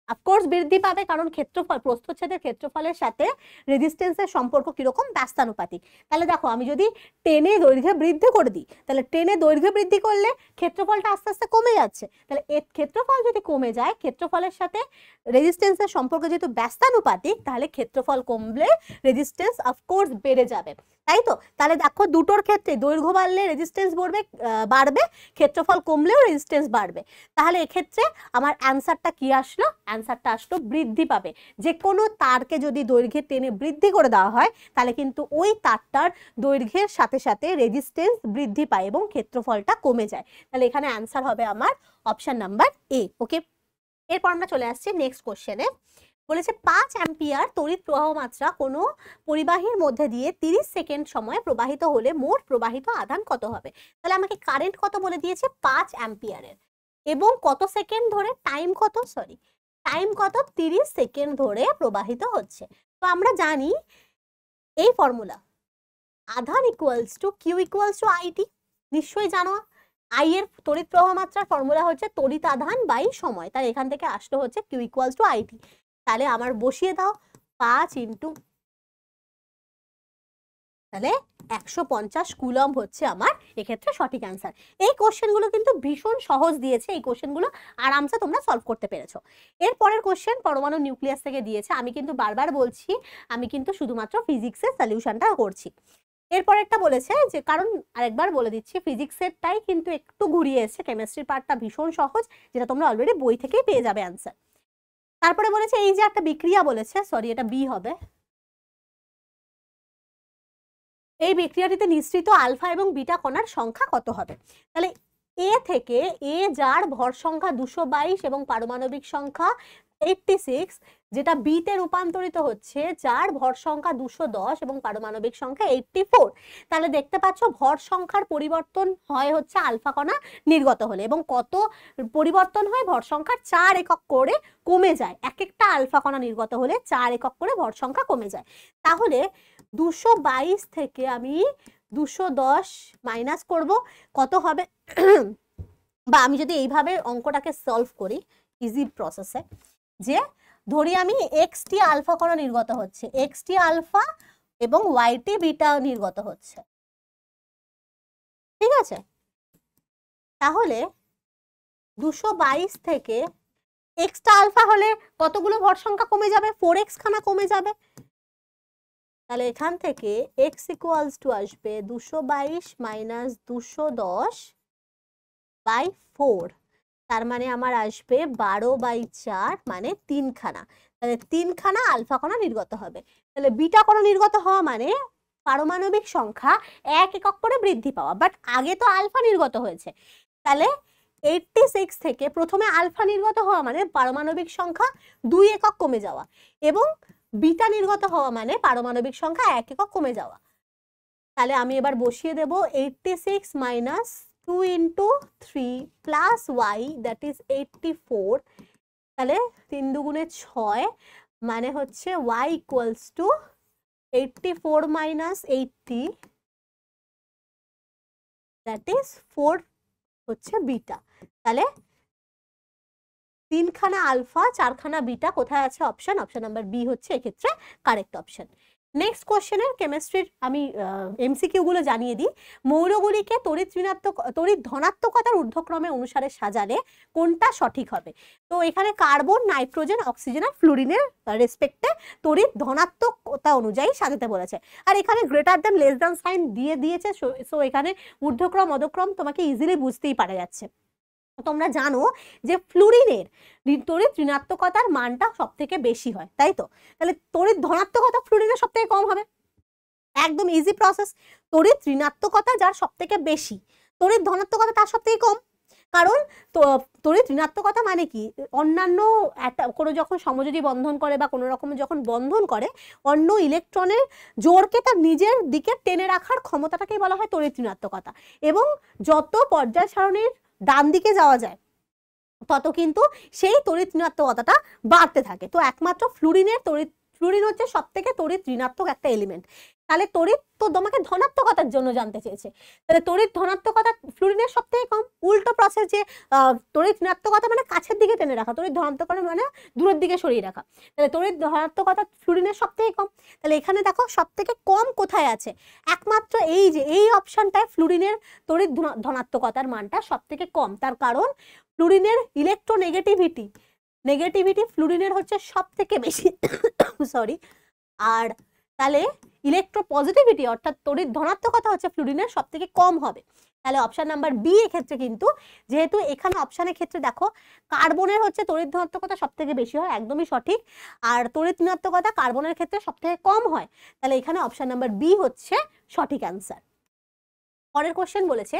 অফকোর্স বৃদ্ধি পাবে, কারণ ক্ষেত্রফল, প্রস্থচ্ছেদের ক্ষেত্রফলের সাথে রেজিস্ট্যান্সের সম্পর্ক কিরকম? ব্যস্তানুপাতিক। তাহলে দেখো আমি যদি টেনে দৈর্ঘ্য বৃদ্ধি করে দিই, তাহলে টেনে দৈর্ঘ্য বৃদ্ধি করলে ক্ষেত্রফলটা আস্তে আস্তে কমে যাচ্ছে। তাহলে এর ক্ষেত্রফল যদি কমে যায়, ক্ষেত্রফলের সাথে রেজিস্ট্যান্সের সম্পর্ক যেহেতু ব্যস্তানুপাতিক, তাহলে ক্ষেত্রফল কমলে রেজিস্ট্যান্স অফকোর্স বেড়ে যাবে, তাই তো? তাহলে দেখো দুটোর ক্ষেত্রে দৈর্ঘ্য বাড়লে রেজিস্ট্যান্স বাড়বে, ক্ষেত্রফল কমলেও রেজিস্ট্যান্স বাড়বে। তাহলে এক্ষেত্রে আমার অ্যান্সারটা কি আসলো? অ্যান্সারটা আসলো বৃদ্ধি পাবে। যে কোনো তারকে যদি দৈর্ঘ্যে টেনে বৃদ্ধি করে দেওয়া হয় তাহলে কিন্তু ওই তারটার দৈর্ঘ্যের সাথে সাথে রেজিস্ট্যান্স বৃদ্ধি পায় এবং ক্ষেত্রফলটা কমে যায়। তাহলে এখানে অ্যান্সার হবে আমার অপশন নাম্বার এ। ওকে, এরপর আমরা চলে আসছি নেক্সট কোশ্চেনে। বলেছে 5 অ্যাম্পিয়ার তড়িৎ প্রবাহ মাত্রা কোনো পরিবাহীর মধ্যে দিয়ে 30 সেকেন্ড সময় প্রবাহিত হলে মোট প্রবাহিত আধান কত হবে? তাহলে আমাকে কারেন্ট কত বলে দিয়েছে? 5 অ্যাম্পিয়ারের, এবং কত সেকেন্ড ধরে, টাইম কত, টাইম কত? 30 সেকেন্ড ধরে প্রবাহিত হচ্ছে। তো আমরা জানি এই ফর্মুলা, আধান equals to Q equals to IT, নিশ্চয়ই জানো। আই এর তড়িৎ প্রবাহ মাত্রার ফর্মুলা হচ্ছে তড়িৎ আধান বাই সময়, তাই এখান থেকে আসলো হচ্ছে কিউ ইকুয়ালস টু আইটি। তাহলে আমার বসিয়ে দাও 5 ইন্টু, তাহলে 150 কুলম্ব হচ্ছে আমার এক্ষেত্রে সঠিক অ্যান্সার। এই কোশ্চেনগুলো কিন্তু ভীষণ সহজ দিয়েছে, এই কোশ্চেনগুলো আরামসে তোমরা সলভ করতে পেরেছো। এরপরের কোশ্চেন পরমাণু নিউক্লিয়াস থেকে দিয়েছে। আমি কিন্তু বারবার বলছি আমি কিন্তু শুধুমাত্র ফিজিক্সের সলিউশনটা করছি। এরপরেরটা বলেছে যে, কারণ আরেকবার বলে দিচ্ছি ফিজিক্সেরটাই কিন্তু একটু ঘুরিয়ে এসছে, কেমিস্ট্রির পার্টটা ভীষণ সহজ, যেটা তোমরা অলরেডি বই থেকেই পেয়ে যাবে অ্যান্সার। তারপরে বলেছে এই যে একটা বিক্রিয়া বলেছে, সরি এটা বি হবে, এই বিক্রিয়াটিতে নিঃসৃত আলফা এবং বিটা কণার সংখ্যা কত হবে? তাহলে এ থেকে, এ যার ভর সংখ্যা 222 এবং পারমাণবিক সংখ্যা 86, যেটা বিতে রূপান্তরিত হচ্ছে যার ভর সংখ্যা 210 এবং পারমাণবিক সংখ্যা 84। তাহলে দেখতে পাচ্ছ ভর সংখ্যার পরিবর্তন হয় হচ্ছে আলফা কণা নির্গত হলে, এবং কত পরিবর্তন হয়? ভর সংখ্যা 4 একক করে কমে যায়। এক একটা আলফা কণা নির্গত হলে 4 একক করে ভর সংখ্যা কমে যায়। তাহলে 222 থেকে আমি 210 মাইনাস করব, কত হবে? বা আমি যদি এইভাবে অঙ্কটাকে সলভ করি ইজি প্রসেসে, যে ধরি আমি এক্সটি আলফা কণা নির্গত হচ্ছে, এক্সটি আলফা এবং ওয়াইটি বিটা নির্গত হচ্ছে, ঠিক আছে? তাহলে 222 থেকে এক্সটা আলফা হলে কতগুলো ভর সংখ্যা কমে যাবে? 4x খানা কমে যাবে। তাহলে এখান থেকে x ইকুয়ালস টু আসবে 222 মাইনাস 210 বাই 4, তার মানে আমার আসবে 12/4, মানে 3 খানা। তাহলে 3 খানা আলফা কণা নির্গত হবে। তাহলে বিটা কণা নির্গত হওয়া মানে পারমাণবিক সংখ্যা 1 একক করে বৃদ্ধি পাওয়া, বাট আগে তো আলফা নির্গত হয়েছে। তাহলে 86 থেকে প্রথমে আলফা নির্গত হওয়া মানে পারমাণবিক সংখ্যা 2 একক কমে যাওয়া, এবং বিটা নির্গত হওয়া মানে পারমাণবিক সংখ্যা 1 একক কমে যাওয়া। তাহলে আমি এবার বসিয়ে দেব 86 minus 2 into 3 plus Y, that is 84। তাহলে 3 দুগুণে 6, মানে হচ্ছে Y equals to 84 minus 80, that is 4 হচ্ছে বিটা। তাহলে 3 খানা আলফা 4 খানা বিটা কোথায় আছে? অপশন নাম্বার বি হচ্ছে এক্ষেত্রে কারেক্ট অপশন। নেক্সট কোশ্চেনের কেমিস্ট্রির আমি এমসিকিউ গুলো জানিয়ে দিই। মৌলগুলিকে তড়িৎ ধনাত্মকতার ঊর্ধ্বক্রমে অনুসারে সাজালে কোনটা সঠিক হবে? তো এখানে কার্বন, নাইট্রোজেন, অক্সিজেন আর ফ্লুরিনের রেসপেক্টে তড়িৎ ধনাত্মকতা অনুযায়ী সাজাতে বলেছে। আর এখানে greater than less than sign দিয়ে দিয়েছে, সো এখানে ঊর্ধ্বক্রম অধক্রম তোমাকে ইজিলি বুঝতেই পারা যাচ্ছে। তোমরা জানো যে ফ্লুরিনের তড়িৎ ঋণাত্মকতার মানটা সব থেকে বেশি হয়, তাই তো? তাহলে তড়িৎ ধনাত্মকতা ফ্লুরিনের সব থেকে কম হবে, একদম ইজি প্রসেস। তড়িৎ ঋণাত্মকতা যার সব থেকে বেশি, তড়িৎ ধনাত্মকতা তার সব থেকে কম। কারণ তড়িৎ ঋণাত্মকতা মানে কি, অন্যান্য কোনো যখন সমযোজী বন্ধন করে বা কোনো রকম যখন বন্ধন করে, অন্য ইলেকট্রনের জোরকে তার নিজের দিকে টেনে রাখার ক্ষমতাটাকেই বলা হয় তড়িৎ ঋণাত্মকতা। এবং যত পর্যায় সারণীর ডান দিকে যাওয়া যায় তত কিন্তু সেই তড়িৎ ঋণাত্মকতাটা বাড়তে থাকে। তো একমাত্র ফ্লুরিন হচ্ছে সব থেকে তড়িৎ ঋণাত্মক একটা এলিমেন্ট। তাহলে তড়িৎ তো তোমাকে ধনাত্মকতার জন্য জানতে চেয়েছে, তাহলে তড়িৎ ধনাত্মকতা ফ্লুরিনের সব থেকে কম। উল্টো প্রসেস, যে তড়িৎ ঋণাত্মকতা মানে কাছের দিকে টেনে রাখা, তড়িৎ ধনাত্মকতা মানে দূরের দিকে সরিয়ে রাখা, তাহলে তড়িৎ ধনাত্মকতা ফ্লুরিনের সব থেকে কম। তাহলে এখানে দেখো সব থেকে কম কোথায় আছে, একমাত্র এই যে এই অপশনটায় ফ্লুরিনের তড়িৎ ধনাত্মকতার মানটা সব থেকে কম। তার কারণ ফ্লুরিনের ইলেকট্রোনেগেটিভিটি ফ্লুরিনের হচ্ছে সব থেকে বেশি সরি। আর তাহলে ইলেকট্রোপজিটিভিটি অর্থাৎ তড়িৎ ধনাত্মকতা হচ্ছে ফ্লুরিনের সব থেকে কম হবে। তাহলে অপশন নাম্বার বি এক্ষেত্রে কিন্তু, যেহেতু এখানে অপশনের ক্ষেত্রে দেখো কার্বনের হচ্ছে তড়িৎ ধনাত্মকতা সব থেকে বেশি হয়, একদমই সঠিক। আর তড়িৎ ঋণাত্মকতা কার্বনের ক্ষেত্রে সব থেকে কম হয়, তাহলে এখানে অপশন নাম্বার বি হচ্ছে সঠিক অ্যান্সার। পরের কোশ্চেন বলেছে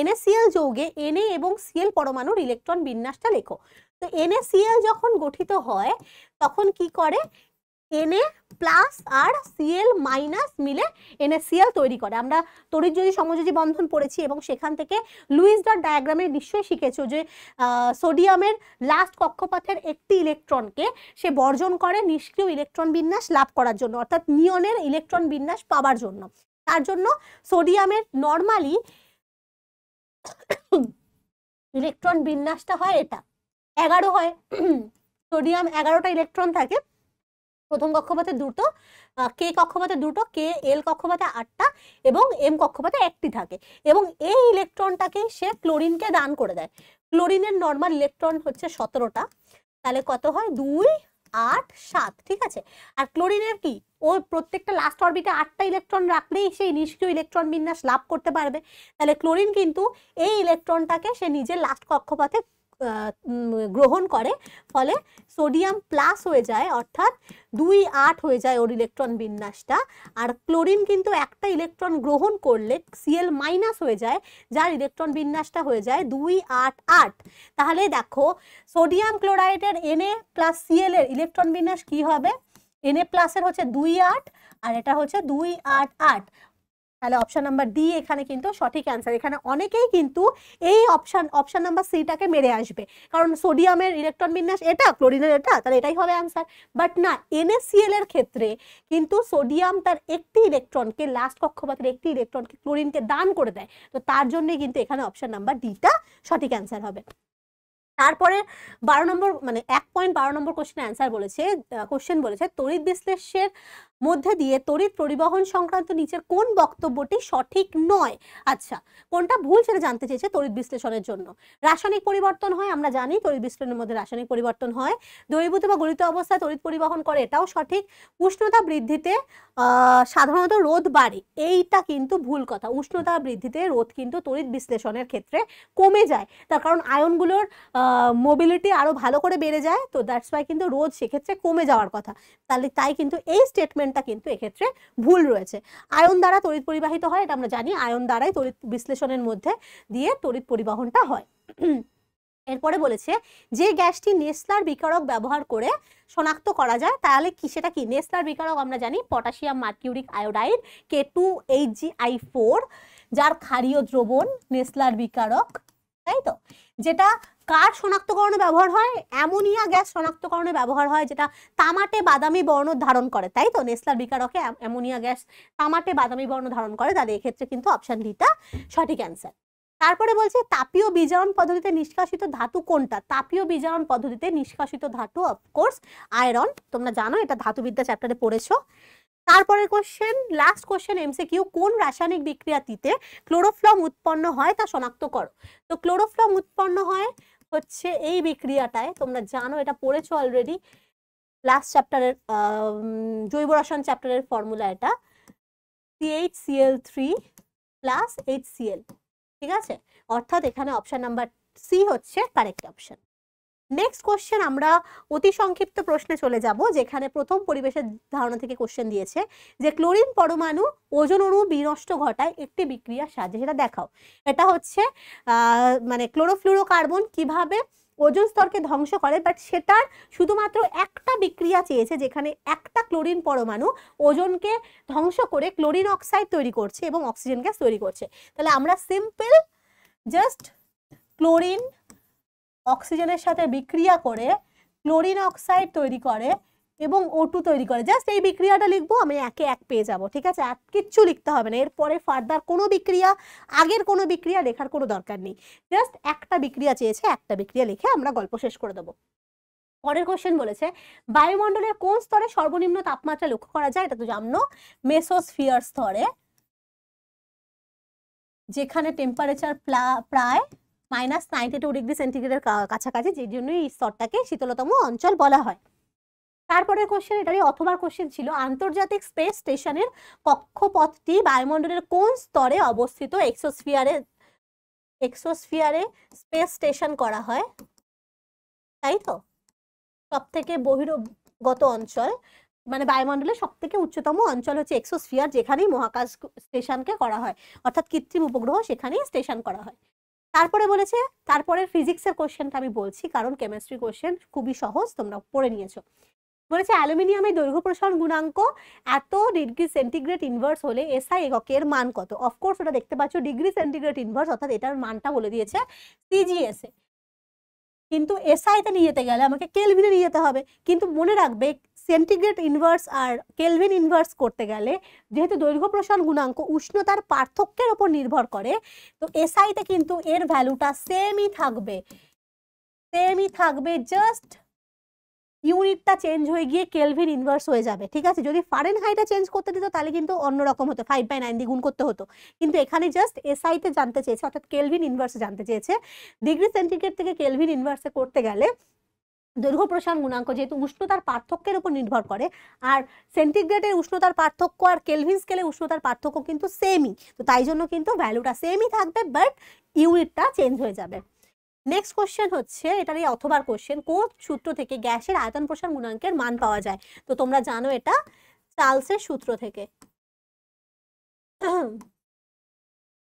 NaCl যৌগে Na এবং Cl পরমাণুর ইলেকট্রন বিন্যাসটা লেখো। তো NaCl যখন গঠিত হয় তখন কি করে, Na প্লাস আর Cl মাইনাস মিলে NaCl তৈরি করে। আমরা তড়িৎযোজী সমযোজী বন্ধন পড়েছি এবং সেখান থেকে লুইস ডট ডায়াগ্রামে নিশ্চয়ই শিখেছো যে সোডিয়ামের লাস্ট কক্ষপথের একটি ইলেকট্রনকে সে বর্জন করে নিষ্ক্রিয় ইলেকট্রন বিন্যাস লাভ করার জন্য, অর্থাৎ নিয়নের ইলেকট্রন বিন্যাস পাওয়ার জন্য। তার জন্য সোডিয়ামের নর্মালি ইলেকট্রন বিন্যাসটা হয় এটা 11 হয়। সোডিয়াম 11টা ইলেকট্রন থাকে, প্রথম কক্ষপথে দুটো, কে কক্ষপথে দুটো, কে এল কক্ষপথে 8টা এবং এম কক্ষপথে 1টি থাকে। এবং এই ইলেকট্রনটাকে সে ক্লোরিনকে দান করে দেয়। ক্লোরিনের নর্মাল ইলেকট্রন হচ্ছে 17টা, তাহলে কত হয় 2, 8, 7, ঠিক আছে। আর ক্লোরিনের কি, ও প্রত্যেকটা লাস্ট অরবিটে 8টা ইলেকট্রন রাখলেই সেই নিষ্ক্রিয় ইলেকট্রন বিন্যাস লাভ করতে পারবে। তাহলে ক্লোরিন কিন্তু এই ইলেকট্রনটাকে সে নিজের লাস্ট কক্ষপথে গ্রহণ করে, ফলে সোডিয়াম প্লাস হয়ে যায়, অর্থাৎ 2, 8 হয়ে যায় ওর ইলেকট্রন বিন্যাসটা। আর ক্লোরিন কিন্তু একটা ইলেকট্রন গ্রহণ করলে Cl মাইনাস হয়ে যায়, যার ইলেকট্রন বিন্যাসটা হয়ে যায় 2, 8, 8। তাহলে দেখো সোডিয়াম ক্লোরাইডের Na প্লাস Cl এর ইলেকট্রন বিন্যাস কি হবে, Na প্লাসের হচ্ছে 2, 8 আর এটা হচ্ছে 2, 8, 8। তাহলে অপশন নাম্বার ডি এখানে কিন্তু সঠিক অ্যান্সার। এখানে অনেকেই কিন্তু এই অপশন নাম্বার সিটাকে মেরে আসবে, কারণ সোডিয়ামের ইলেকট্রন বিন্যাস এটা, ক্লোরিনের এটা, তাহলে এটাই হবে অ্যান্সার। বাট না, NaCl এর ক্ষেত্রে কিন্তু সোডিয়াম তার একটি ইলেকট্রনকে, লাস্ট কক্ষপথের একটি ইলেকট্রনকে ক্লোরিনকে দান করে দেয়, তো তার জন্য কিন্তু এখানে অপশন নাম্বার ডিটা সঠিক অ্যান্সার হবে। তারপরে 12 নম্বর মানে 1.12 নম্বর কোশ্চেন বলেছে তড়িৎ বিশ্লেষের মধ্যে দিয়ে তড়িৎ পরিবহন সংক্রান্ত নিচের কোন বক্তব্যটি সঠিক নয়। আচ্ছা, কোনটা ভুল সেটা জানতে চেয়েছে। তড়িৎ বিশ্লেষণের জন্য রাসায়নিক পরিবর্তন হয়, আমরা জানি তড়িৎ বিশ্লেষণের মধ্যে রাসায়নিক পরিবর্তন হয়। দ্রবীভূত বা গলিত অবস্থায় তড়িৎ পরিবহন করে, এটাও সঠিক। উষ্ণতা বৃদ্ধিতে সাধারণত রোধ বাড়ে, এইটা কিন্তু ভুল কথা। উষ্ণতা বৃদ্ধিতে রোধ কিন্তু তড়িৎ বিশ্লেষণের ক্ষেত্রে কমে যায়, তার কারণ আয়নগুলোর মোবিলিটি আরো ভালো করে বেড়ে যায়, তো দ্যাটস ওয়াই কিন্তু রোধ সেক্ষেত্রে কমে যাওয়ার কথা। তাই কিন্তু এই স্টেটমেন্টটা কিন্তু এক্ষেত্রে ভুল রয়েছে। আয়ন দ্বারা তড়িৎ পরিবাহিত হয়, এটা আমরা জানি, আয়ন দ্বারাই তড়িৎ বিশ্লেষণের মধ্যে দিয়ে তড়িৎ পরিবহনটা হয়। এরপরে বলেছে যে গ্যাসটি নেসলার বিকারক ব্যবহার করে শনাক্ত করা যায়, তাহলে কি সেটা কি? নেসলার বিকারক আমরা জানি পটাশিয়াম মার্কিউরিক আয়োডাইড K2HgI4, যার ক্ষারীয় দ্রবণ নেসলার বিকারক, তাই তো। যেটা কার শনাক্তকরণে ব্যবহার হয়? অ্যামোনিয়া গ্যাস শনাক্তকরণে ব্যবহার হয়, যেটা তামাটে বাদামি বর্ণ ধারণ করে, তাই তো। নেসলার বিকারকে অ্যামোনিয়া গ্যাস তামাটে বাদামি বর্ণ ধারণ করে, তাহলে এক্ষেত্রে কিন্তু অপশন ডিটা সঠিক অ্যান্সার। তারপরে বলছে তাপীয় বিজারণ পদ্ধতিতে নিষ্কাশিত ধাতু কোনটা? তাপীয় বিজারণ পদ্ধতিতে নিষ্কাশিত ধাতু অফকোর্স আয়রন, তোমরা জানো, এটা ধাতুবিদ্যা চ্যাপ্টারে পড়েছো। তারপরের কোশ্চেন, লাস্ট কোশ্চেন এমসিকিউ, কোন রাসায়নিক বিক্রিয়াটিতে ক্লোরোফ্লম উৎপন্ন হয় তা শনাক্ত করো। তো ক্লোরোফ্লম উৎপন্ন হয় হচ্ছে এই বিক্রিয়াটায়, তোমরা জানো, এটা পড়েছো অলরেডি লাস্ট চ্যাপ্টারের জৈব রসায়ন চ্যাপ্টারের ফর্মুলা, এটা CH-Cl3 প্লাস HCl, ঠিক আছে? অর্থাৎ এখানে অপশন নাম্বার সি হচ্ছে কারেক্ট অপশন। নেক্সট কোশ্চেন আমরা অতি সংক্ষিপ্ত প্রশ্নে চলে যাব, যেখানে প্রথম পরিবেশের ধারণা থেকে কোশ্চেন দিয়েছে যে ক্লোরিন পরমাণু ওজোন অণু বিনষ্ট ঘটায় একটি বিক্রিয়ার সাহায্যে, সেটা দেখাও। এটা হচ্ছে মানে ক্লোরোফ্লুরোকার্বন কিভাবে ওজোন স্তরকে ধ্বংস করে, বাট সেটার শুধুমাত্র একটা বিক্রিয়া চেয়েছে যেখানে একটা ক্লোরিন পরমাণু ওজোনকে ধ্বংস করে ক্লোরিন অক্সাইড তৈরি করছে এবং অক্সিজেন গ্যাস তৈরি করছে। তাহলে আমরা সিম্পল জাস্ট ক্লোরিন অক্সিজেনের সাথে বিক্রিয়া করে ক্লোরিন অক্সাইড তৈরি করে এবং O2 তৈরি করে, জাস্ট এই বিক্রিয়াটা লিখবো, আমি একে এক পেয়ে যাব, ঠিক আছে? আর কিচ্ছু লিখতে হবে না, এরপরে ফার্দার কোনো বিক্রিয়া, আগের কোনো বিক্রিয়া লেখার কোনো দরকার নেই, জাস্ট একটা বিক্রিয়া চেয়েছে, একটা বিক্রিয়া লিখে আমরা গল্প শেষ করে দেবো। পরের কোশ্চেন বলেছে বায়ুমণ্ডলের কোন স্তরে সর্বনিম্ন তাপমাত্রা লক্ষ্য করা যায়, এটা তো জানো, মেসোস্ফিয়ার স্তরে, যেখানে টেম্পারেচার প্রায় -92°C কাছাকাছি, যে জন্য এই স্তরটাকে শীতলতম অঞ্চল বলা হয়। তারপরের কোশ্চেন, এটারই অথবা কোশ্চেন ছিল, আন্তর্জাতিক স্পেস স্টেশনের কক্ষপথটি বায়ুমণ্ডলের কোন স্তরে অবস্থিত? এক্সোস্ফিয়ারে স্পেস স্টেশন করা হয়, তাই তো? সব থেকে বহির্গত অঞ্চল, মানে বায়ুমণ্ডলের সব থেকে উচ্চতম অঞ্চল হচ্ছে এক্সোস্ফিয়ার, যেখানেই মহাকাশ স্টেশনকে করা হয়, অর্থাৎ কৃত্রিম উপগ্রহ সেখানেই স্টেশন করা হয়। তারপরে বলেছে, তারপরের ফিজিক্সের কোশ্চেনটা আমি বলছি, কারণ কেমিস্ট্রি কোশ্চেন খুবই সহজ, তোমরা পড়ে নিয়েছো। বলেছে অ্যালুমিনিয়ামের দৈর্ঘ্য প্রসারণ গুণাঙ্ক এত ডিগ্রি সেন্টিগ্রেড ইনভার্স হলে এসআই এককের মান কত? অফকোর্স ওটা দেখতে পাচ্ছ ডিগ্রি সেন্টিগ্রেড ইনভার্স, অর্থাৎ এটার মানটা বলে দিয়েছে সিজিএসএ, কিন্তু এসআইতে নিয়ে যেতে গেলে আমাকে কেলভিনে নিয়ে যেতে হবে। কিন্তু মনে রাখবে সেন্টিগ্রেড ইনভার্স আর কেলভিন ইনভার্স করতে গেলে যেহেতু দৈর্ঘ্য প্রসারণ গুণাঙ্ক উষ্ণতার পার্থক্যের উপর নির্ভর করে, তো এসআইতে কিন্তু এর ভ্যালুটা সেমই থাকবে, জাস্ট ইউনিটটা চেঞ্জ হয়ে গিয়ে কেলভিন ইনভার্স হয়ে যাবে, ঠিক আছে? যদি ফারেনহাইটে চেঞ্জ করতে দিত তাহলে কিন্তু অন্যরকম হতো, 5/9 দিয়ে গুণ করতে হতো, কিন্তু এখানে জাস্ট এসআইতে জানতে চেয়েছে, অর্থাৎ কেলভিন ইনভার্সে জানতে চেয়েছে। ডিগ্রি সেন্টিগ্রেড থেকে কেলভিন ইনভার্সে করতে গেলে দৈর্ঘ্য প্রসারণ গুণাঙ্ক যেহেতু উষ্ণতার পার্থক্যের উপর নির্ভর করে, আর সেন্টিগ্রেডের উষ্ণতার পার্থক্য আর কেলভিন স্কেলে উষ্ণতার পার্থক্য কিন্তু সেমই, তো তাই জন্য কিন্তু ভ্যালুটা সেমই থাকবে, বাট ইউনিটটা চেঞ্জ হয়ে যাবে। নেক্সট কোশ্চেন হচ্ছে, এটারই অথবার কোশ্চেন, কোন সূত্র থেকে গ্যাসের আয়তন প্রসারণ গুণাঙ্কের মান পাওয়া যায়? তো তোমরা জানো এটা চার্লসের সূত্র থেকে।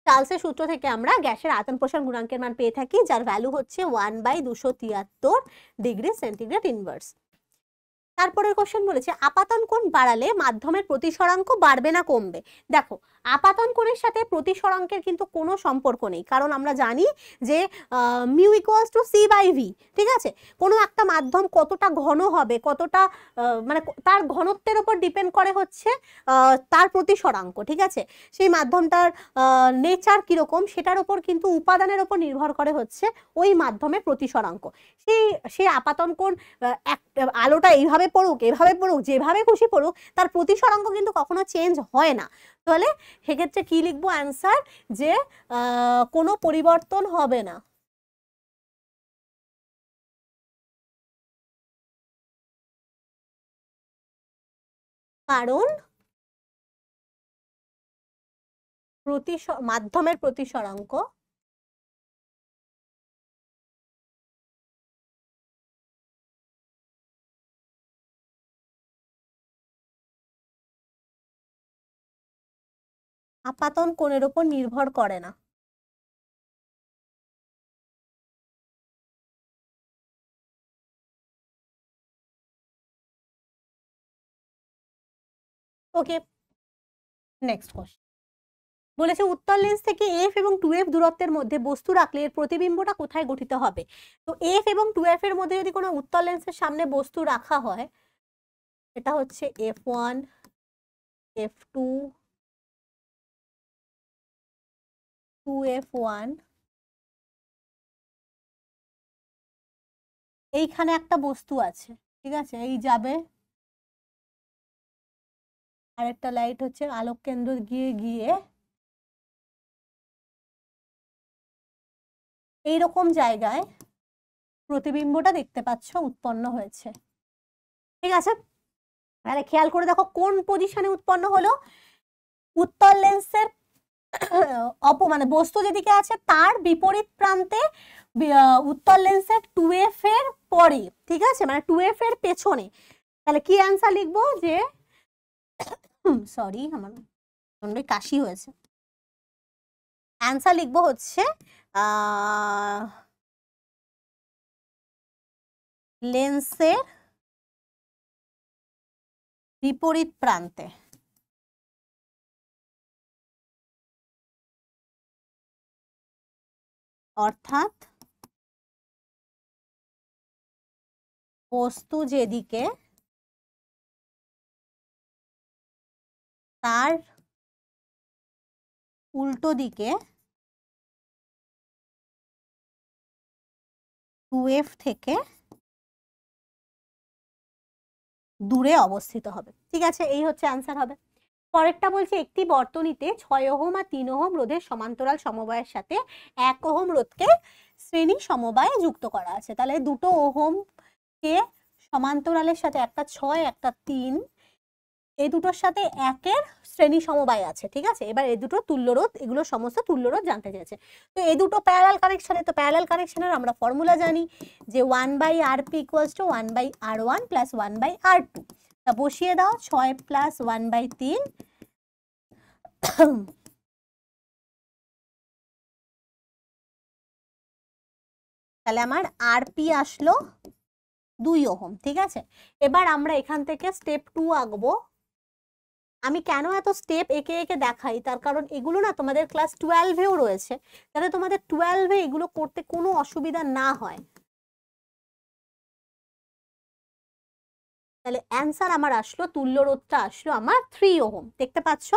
চার্লসের সূত্র থেকে আমরা গ্যাসের আয়তন প্রসারণ গুণাঙ্কের মান পেয়ে থাকি, যার ভ্যালু হচ্ছে 1/273 ° ইনভার্স। তারপরের কোশ্চেন বলেছে আপাতন কোণ বাড়ালে মাধ্যমের প্রতিসরাঙ্ক বাড়বে না কমবে? দেখো, আপাতন কোণের সাথে প্রতিসরাঙ্কের কিন্তু কোনো সম্পর্ক নেই, কারণ আমরা জানি যে মিউ ইকুয়ালস টু c/v, ঠিক আছে? কোনো একটা মাধ্যম কতটা ঘন হবে, কতটা মানে তার ঘনত্বের উপর ডিপেন্ড করে হচ্ছে তার প্রতিসরাঙ্ক, ঠিক আছে? সেই মাধ্যমটার নেচার কিরকম সেটার উপর কিন্তু উপাদানের উপর নির্ভর করে হচ্ছে ওই মাধ্যমের প্রতিসরাঙ্ক। সেই আপাতন কোণ আলোটা এইভাবে পড়ুক, এভাবে পড়ুক, যেভাবে খুশি পড়ুক, তার প্রতিসরাঙ্ক কিন্তু কখনো চেঞ্জ হয় না। তাহলে সেক্ষেত্রে কি লিখবো অ্যান্সার, যে কোনো পরিবর্তন হবে না। কারণ মাধ্যমের প্রতিসরাঙ্ক আপাতন কোণের উপর নির্ভর করে না। ওকে, নেক্সট কোশ্চেন বলেছে উত্তল লেন্স থেকে f এবং 2f দূরত্বের মধ্যে বস্তু রাখলে এর প্রতিবিম্বটা কোথায় গঠিত হবে? তো f এবং 2f এর মধ্যে যদি কোনো উত্তল লেন্সের সামনে বস্তু রাখা হয়, এটা হচ্ছে f1, f2, 2f1, এইখানে একটা বস্তু আছে, ঠিক আছে? এই যাবে আরেকটা লাইট হচ্ছে আলোক কেন্দ্র গিয়ে গিয়ে এইরকম জায়গায় প্রতিবিম্বটা দেখতে পাচ্ছ উৎপন্ন হয়েছে। ঠিক আছে, তাহলে খেয়াল করে দেখো কোন পজিশনে উৎপন্ন হলো। উত্তল লেন্সের মানে বস্তু যেদিকে আছে তার বিপরীত প্রান্তে, উত্তল লেন্সের 2f এর পরে, ঠিক আছে, মানে 2f এর পেছনে। তাহলে কি অ্যান্সার লিখবো যে, সরি আমার প্রচন্ডই কাশি হয়েছে, অ্যান্সার লিখবো হচ্ছে লেন্সের বিপরীত প্রান্তে, অর্থাৎ বস্তু যেদিকে তার উল্টো দিকে 2f থেকে দূরে অবস্থিত হবে। ঠিক আছে, এই হচ্ছে অ্যান্সার হবে। পরেরটা বলছে একটি বর্তনীতে 6 ওহম আর 3 ওহম রোধের সমান্তরাল সমবায়ের সাথে 1 ওহম রোধকে শ্রেণী সমবায়ে যুক্ত করা আছে। তাহলে 2 ওহম কে সমান্তরালের সাথে, একটা 6 একটা 3, এই দুটোর সাথে 1 এর শ্রেণী সমবায় আছে। ঠিক আছে, এবার এই দুটো তুল্য রোধ, এগুলো সমস্ত তুল্য রোধ জানতে চাইছে। তো এই দুটো প্যারালাল কানেকশনে, তো প্যারালাল কানেকশনের আমরা ফর্মুলা জানি যে 1/Rp = 1/R1 + 1/R2। তা বসিয়ে দাও, 6 + 1/3, তাহলে আমার আরপি আসলো 2 ওহম। ঠিক আছে, এবার আমরা এখান থেকে স্টেপ 2 আঁকবো। আমি কেন এত স্টেপ একে একে দেখাই, তার কারণ এগুলো না তোমাদের ক্লাস 12-এও রয়েছে, যাতে তোমাদের 12-এ এগুলো করতে কোনো অসুবিধা না হয়। তাহলে অ্যান্সার আমার আসলো, তুল্য রোধটা আসলো আমার 3 ওহম। দেখতে পাচ্ছ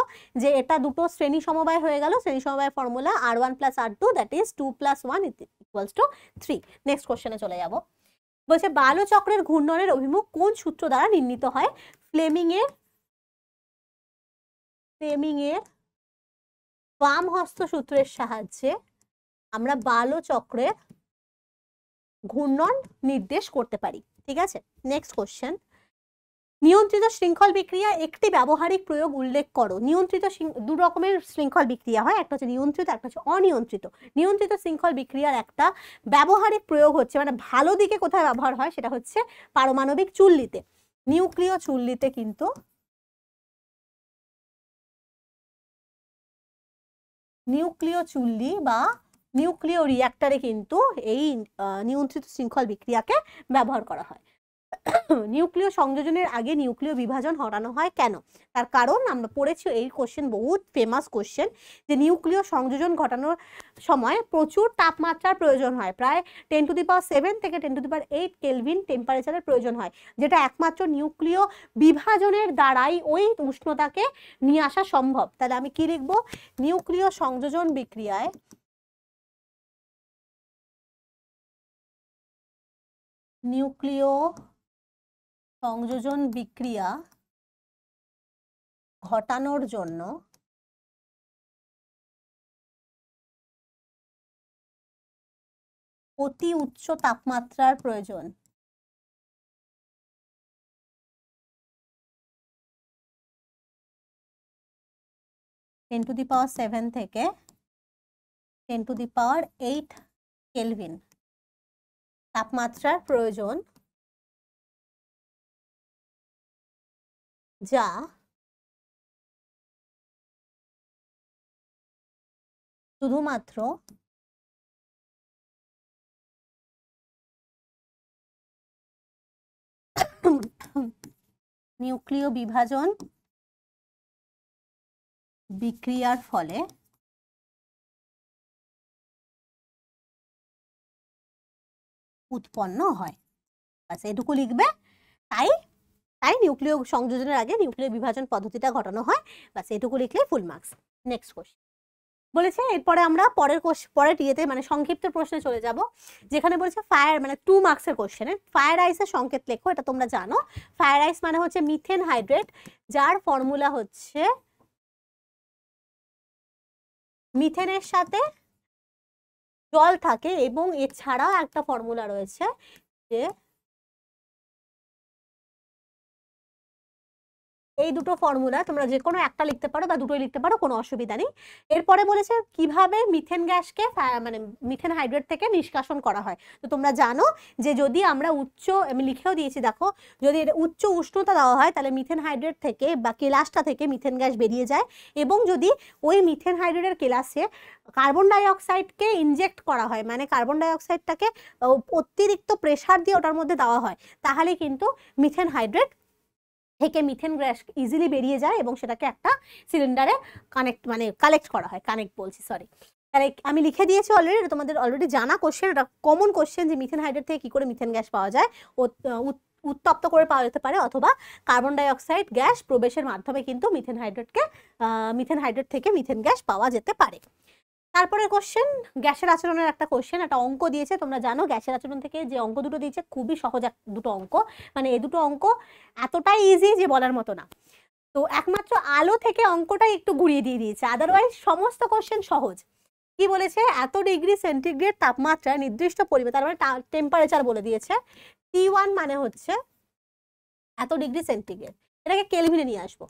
যে এটা দুটো শ্রেণী সমবায় হয়ে গেল। শ্রেণী সমবায় formula R1 + R2 that is 2 + 1 = 3। Next কোশ্চেনে চলে যাব। বলছে বালো চক্রের ঘূর্ণনের অভিমুখ কোন সূত্র দ্বারা নির্ণীত হয়? ফ্লেমিং এর বাম হস্ত সূত্রের সাহায্যে আমরা বালো চক্রের ঘূর্ণন নির্দেশ করতে পারি। ঠিক আছে, নেক্সট কোশ্চেন। নিয়ন্ত্রিত শৃঙ্খল বিক্রিয়া একটি ব্যবহারিক প্রয়োগ উল্লেখ করো। নিয়ন্ত্রিত, দু রকমের শৃঙ্খল বিক্রিয়া হয়, একটা হচ্ছে নিয়ন্ত্রিত, একটা হচ্ছে অনিয়ন্ত্রিত। নিয়ন্ত্রিত শৃঙ্খল বিক্রিয়ার একটা ব্যবহারিক প্রয়োগ হচ্ছে, মানে ভালো দিকে কোথায় ব্যবহার হয় সেটা হচ্ছে পারমাণবিক চুল্লিতে। নিউক্লিয় চুল্লিতে কিন্তু নিউক্লিয় চুল্লি বা নিউক্লিয় রিঅ্যাক্টরে কিন্তু এই নিয়ন্ত্রিত শৃঙ্খল বিক্রিয়াকে ব্যবহার করা হয়। নিউক্লিয় সংযোজনের আগে নিউক্লিয় বিভাজন হটানো হয় কেন? তার কারণ আমরা পড়েছি, এই কোশ্চেন বহুত ফেমাস কোশ্চেন, যে নিউক্লিয় সংযোজন ঘটানোর সময় প্রচুর তাপমাত্রার প্রয়োজন হয়, প্রায় 10⁷ থেকে 10⁸ কেলভিন টেম্পারেচারের প্রয়োজন হয়, যেটা একমাত্র নিউক্লিয় বিভাজনের দ্বারাই ওই উষ্ণতাকে নিয়ে আসা সম্ভব। তাহলে আমি কি লিখবো? নিউক্লিয় সংযোজন বিক্রিয়ায় নিউক্লিয় সংযোজন বিক্রিয়া ঘটানোর জন্য অতি উচ্চ তাপমাত্রার প্রয়োজন। (10⁷ থেকে 10⁸ কেলভিন তাপমাত্রার প্রয়োজন, যা শুধুমাত্র নিউক্লিয় বিভাজন বিক্রিয়ার ফলে উৎপন্ন হয়। আচ্ছা, এটুকু লিখবে। তাই নিউক্লিয় সংযোজনের আগে নিউক্লিয় বিভাজন পদ্ধতিটা ঘটানো হয়, বাস এটুকু লিখলে ফুল মার্কস। নেক্সট কোশ্চেন বলেছে, এরপরে আমরা পরের ইয়েতে মানে সংক্ষিপ্ত প্রশ্নে চলে যাব, যেখানে বলেছে ফায়ার, মানে 2 মার্কসের কোশ্চেনে ফায়ার আইসের সংকেত লেখো। এটা তোমরা জানো, ফায়ার আইস মানে হচ্ছে মিথেন হাইড্রেট, যার ফর্মুলা হচ্ছে মিথেনের সাথে জল থাকে, এবং এছাড়াও একটা ফর্মুলা রয়েছে যে এই দুটো ফর্মুলা তোমরা যে কোনো একটা লিখতে পারো বা দুটোই লিখতে পারো, কোনো অসুবিধা নেই। এরপরে বলেছে কিভাবে মিথেন গ্যাসকে মানে মিথেন হাইড্রেট থেকে নিষ্কাশন করা হয়। তো তোমরা জানো যে যদি আমরা আমি লিখেও দিয়েছি দেখো, যদি উচ্চ উষ্ণতা দেওয়া হয় তাহলে মিথেন হাইড্রেট থেকে বা কেলাসটা থেকে মিথেন গ্যাস বেরিয়ে যায়, এবং যদি ওই মিথেন হাইড্রেটের কেলাসে কার্বন ডাই অক্সাইডকে ইনজেক্ট করা হয়, মানে কার্বন ডাই অক্সাইডটাকে অতিরিক্ত প্রেসার দিয়ে ওটার মধ্যে দেওয়া হয়, তাহলে কিন্তু মিথেন হাইড্রেট থেকে মিথেন গ্যাস ইজিলি বেরিয়ে যায় এবং সেটাকে একটা সিলিন্ডারে কালেক্ট করা হয়, সরি। তাহলে আমি লিখে দিয়েছি অলরেডি, এটা তোমাদের অলরেডি জানা কোশ্চেন, এটা কমন কোশ্চেন যে মিথেন হাইড্রেট থেকে কি করে মিথেন গ্যাস পাওয়া যায়। উত্তপ্ত করে পাওয়া যেতে পারে, অথবা কার্বন ডাই অক্সাইড গ্যাস প্রবেশের মাধ্যমে কিন্তু মিথেন হাইড্রেট থেকে মিথেন গ্যাস পাওয়া যেতে পারে। তারপরে কোশ্চেন গ্যাসের আচরণের একটা কোশ্চেন, একটা অঙ্ক দিয়েছে। তোমরা জানো গ্যাসের আচরণ থেকে যে অঙ্ক দুটো দিয়েছে খুবই সহজ দুটো অঙ্ক, মানে এই দুটো অঙ্ক এতটাই ইজি যে বলার মতো না। তো একমাত্র আলো থেকে অঙ্কটাই একটু ঘুরিয়ে দিয়ে দিয়েছে, আদারওয়াইজ সমস্ত কোশ্চেন সহজ। কি বলেছে, এত ডিগ্রি সেন্টিগ্রেড তাপমাত্রায় নির্দিষ্ট পরিমাণ, তার মানে টেম্পারেচার বলে দিয়েছে। T1 মানে হচ্ছে এত ডিগ্রি সেন্টিগ্রেড, এটাকে কেলভিনে নিয়ে আসবো।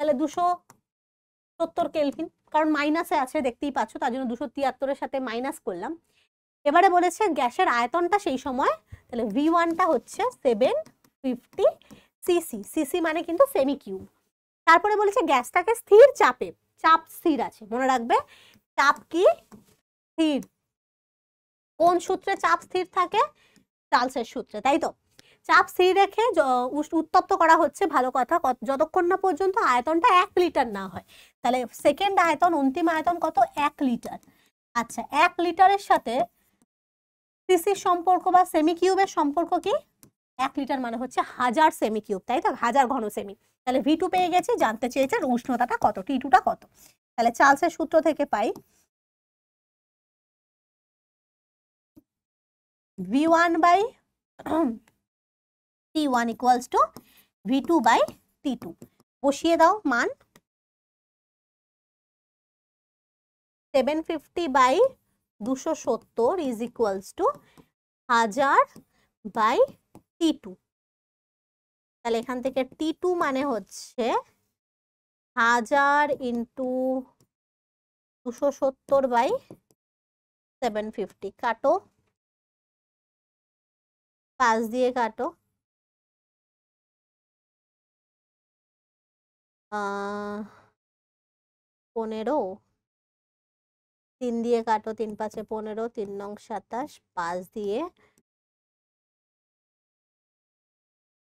তাহলে 270 কেলভিন, কারণ মাইনাসে আছে দেখতেই পাচ্ছ, তার জন্য 273-এর সাথে মাইনাস করলাম। এবারে বলেছে গ্যাসের আয়তনটা সেই সময়, তাহলে V1টা হচ্ছে 750 সিসি, সিসি মানে কিন্তু সেমি কিউব। তারপরে বলেছে গ্যাসটাকে স্থির চাপে, চাপ স্থির আছে, মনে রাখবে চাপ কি স্থির। কোন সূত্রে চাপ স্থির থাকে? চার্লসের সূত্রে, তাই তো। চাপ স্থির রেখে উত্তপ্ত করা হচ্ছে, ভালো কথা, যতক্ষণ না পর্যন্ত আয়তনটা 1 লিটার না হয়। তাহলে সেকেন্ড আয়তন, অন্তিম আয়তন কত? 1 লিটার। আচ্ছা, 1 লিটারের সাথে সিসির সম্পর্ক বা সেমি কিউবের সম্পর্ক কি? 1 লিটার মানে হচ্ছে 1000 সেমি কিউব, তাই তো, 1000 ঘন সেমি। তাহলে V2 পেয়ে গেছি, জানতে চেয়েছেন উষ্ণতাটা কত, T2টা কত। তাহলে চার্লসের সূত্র থেকে পাই V1 by T1 equals to V2 by T2। বসিয়ে দাও মান, 750 by 270 is equals to 1000 by T2। তাহলে এখান থেকে T2 মানে হচ্ছে 1000 ইন্টু 270 বাই 750। কাটো, 5 দিয়ে কাটো, 15, 3 দিয়ে কাটো, 3 5 15, 3 নং 27, 5 দিয়ে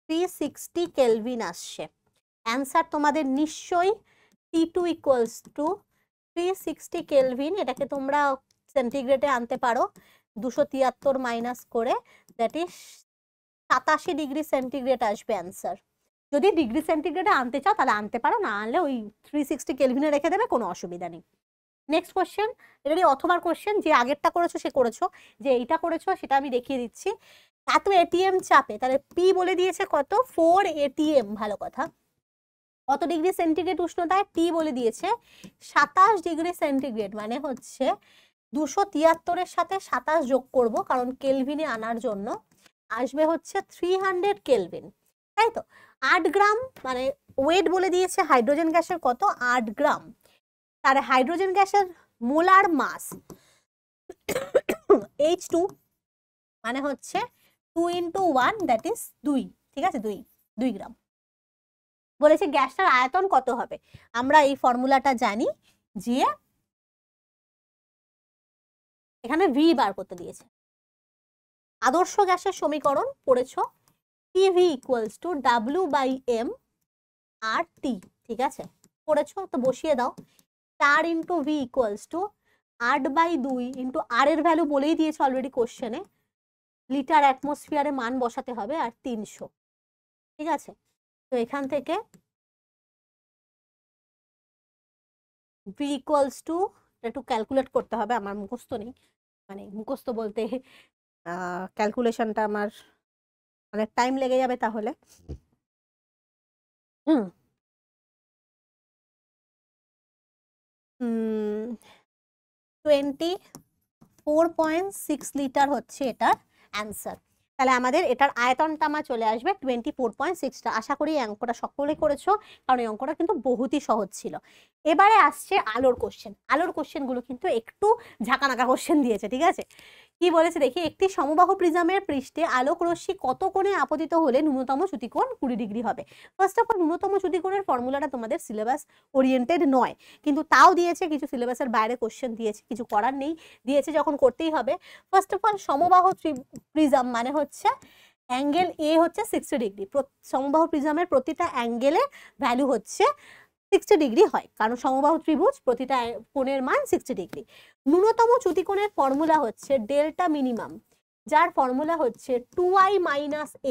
360 কেলভিন আসছে। অ্যান্সার তোমাদের নিশ্চয়ই T2 ইকুয়ালস টু 360 কেলভিন। এটাকে তোমরা সেন্টিগ্রেডে আনতে পারো, 273 মাইনাস করে, দ্যাট ইজ 87 ডিগ্রি সেন্টিগ্রেড আসবে অ্যান্সার। যদি ডিগ্রি সেন্টিগ্রেডে আনতে চাও তাহলে আনতে পারো, না আনলে ওই 360 কেলভিনে রেখে দেবে, কোনো অসুবিধা নেই। নেক্সট কোশ্চেন, এটারই অথবার কোশ্চেন, যে আগেরটা করেছো সে করেছো, যে এইটা করেছো সেটা আমি দেখিয়ে দিচ্ছি। এত এটিএম চাপে, তাহলে পি বলে দিয়েছে কত? 4 ATM, ভালো কথা। কত ডিগ্রি সেন্টিগ্রেড উষ্ণতায়? টি বলে দিয়েছে 27 ডিগ্রি সেন্টিগ্রেড, মানে হচ্ছে 273-এর সাথে 27 যোগ করব, কারণ কেলভিনে আনার জন্য আসবে হচ্ছে 300 কেলভিন, তাই তো। 8 গ্রাম মানে ওয়েট বলে দিয়েছে হাইড্রোজেন গ্যাসের কত? 8 গ্রাম। তার হাইড্রোজেন গ্যাসের মোলার মাস H2 মানে হচ্ছে 2 into 1, দ্যাট ইজ 2, ঠিক আছে, 2 গ্রাম। বলেছে গ্যাসটার আয়তন কত হবে? আমরা এই ফর্মুলাটা জানি, যে এখানে ভি বার করতে দিয়েছে। আদর্শ গ্যাসের সমীকরণ পড়েছো, PV ইকুয়ালস টু W/M আর টি, ঠিক আছে, পড়েছো তো, বসিয়ে দাও। 4 into V equals to 8/2 into R এর ভ্যালু বলেই দিয়েছে অলরেডি কোশ্চেনে, লিটার অ্যাটমসফিয়ারে মান বসাতে হবে, আর 300, ঠিক আছে। তো এখান থেকে ভি ইকুয়ালস টু, একটু ক্যালকুলেট করতে হবে, আমার মুখস্থ নেই, মানে মুখস্থ বলতে ক্যালকুলেশনটা আমার অনেক টাইম লেগে যাবে তাহলে। হুম 24.6 লিটার হচ্ছে এটার অ্যান্সার। তাহলে আমাদের এটার আয়তনটা আমার চলে আসবে 24.6টা। আশা করি এই অঙ্কটা সকলেই করেছো, কারণ এই অঙ্কটা কিন্তু বহুতই সহজ ছিল। এবারে আসছে আলোর কোশ্চেন। আলোর কোশ্চেনগুলো কিন্তু একটু ঝাঁকানাকা কোশ্চেন দিয়েছে, ঠিক আছে। কি বলেছে দেখি, একটি সমবাহু প্রিজমের পৃষ্ঠে আলোক রশ্মি কত কোণে আপতিত হলে ন্যূনতম চ্যুতিকোণ 20 ডিগ্রি হবে। ফার্স্ট অফ অল ন্যূনতম চ্যুতিকোণের ফর্মুলাটা তোমাদের সিলেবাস ওরিয়েন্টেড নয়, কিন্তু তাও দিয়েছে, কিছু সিলেবাসের বাইরে কোশ্চেন দিয়েছে, কিছু করার নেই, দিয়েছে যখন করতেই হবে। ফার্স্ট অফ অল সমবাহু প্রিজম মানে হচ্ছে অ্যাঙ্গেল এ হচ্ছে 60 ডিগ্রি। সমবাহু প্রিজমের প্রতিটা অ্যাঙ্গেলের ভ্যালু হচ্ছে 60 ডিগ্রি হয়, কারণ সমবাহু ত্রিভুজ প্রতিটা কোণের মান 60 ডিগ্রি। ন্যূনতম চ্যুতিকোণের ফর্মুলা হচ্ছে ডেল্টা মিনিমাম, যার ফর্মুলা হচ্ছে 2i -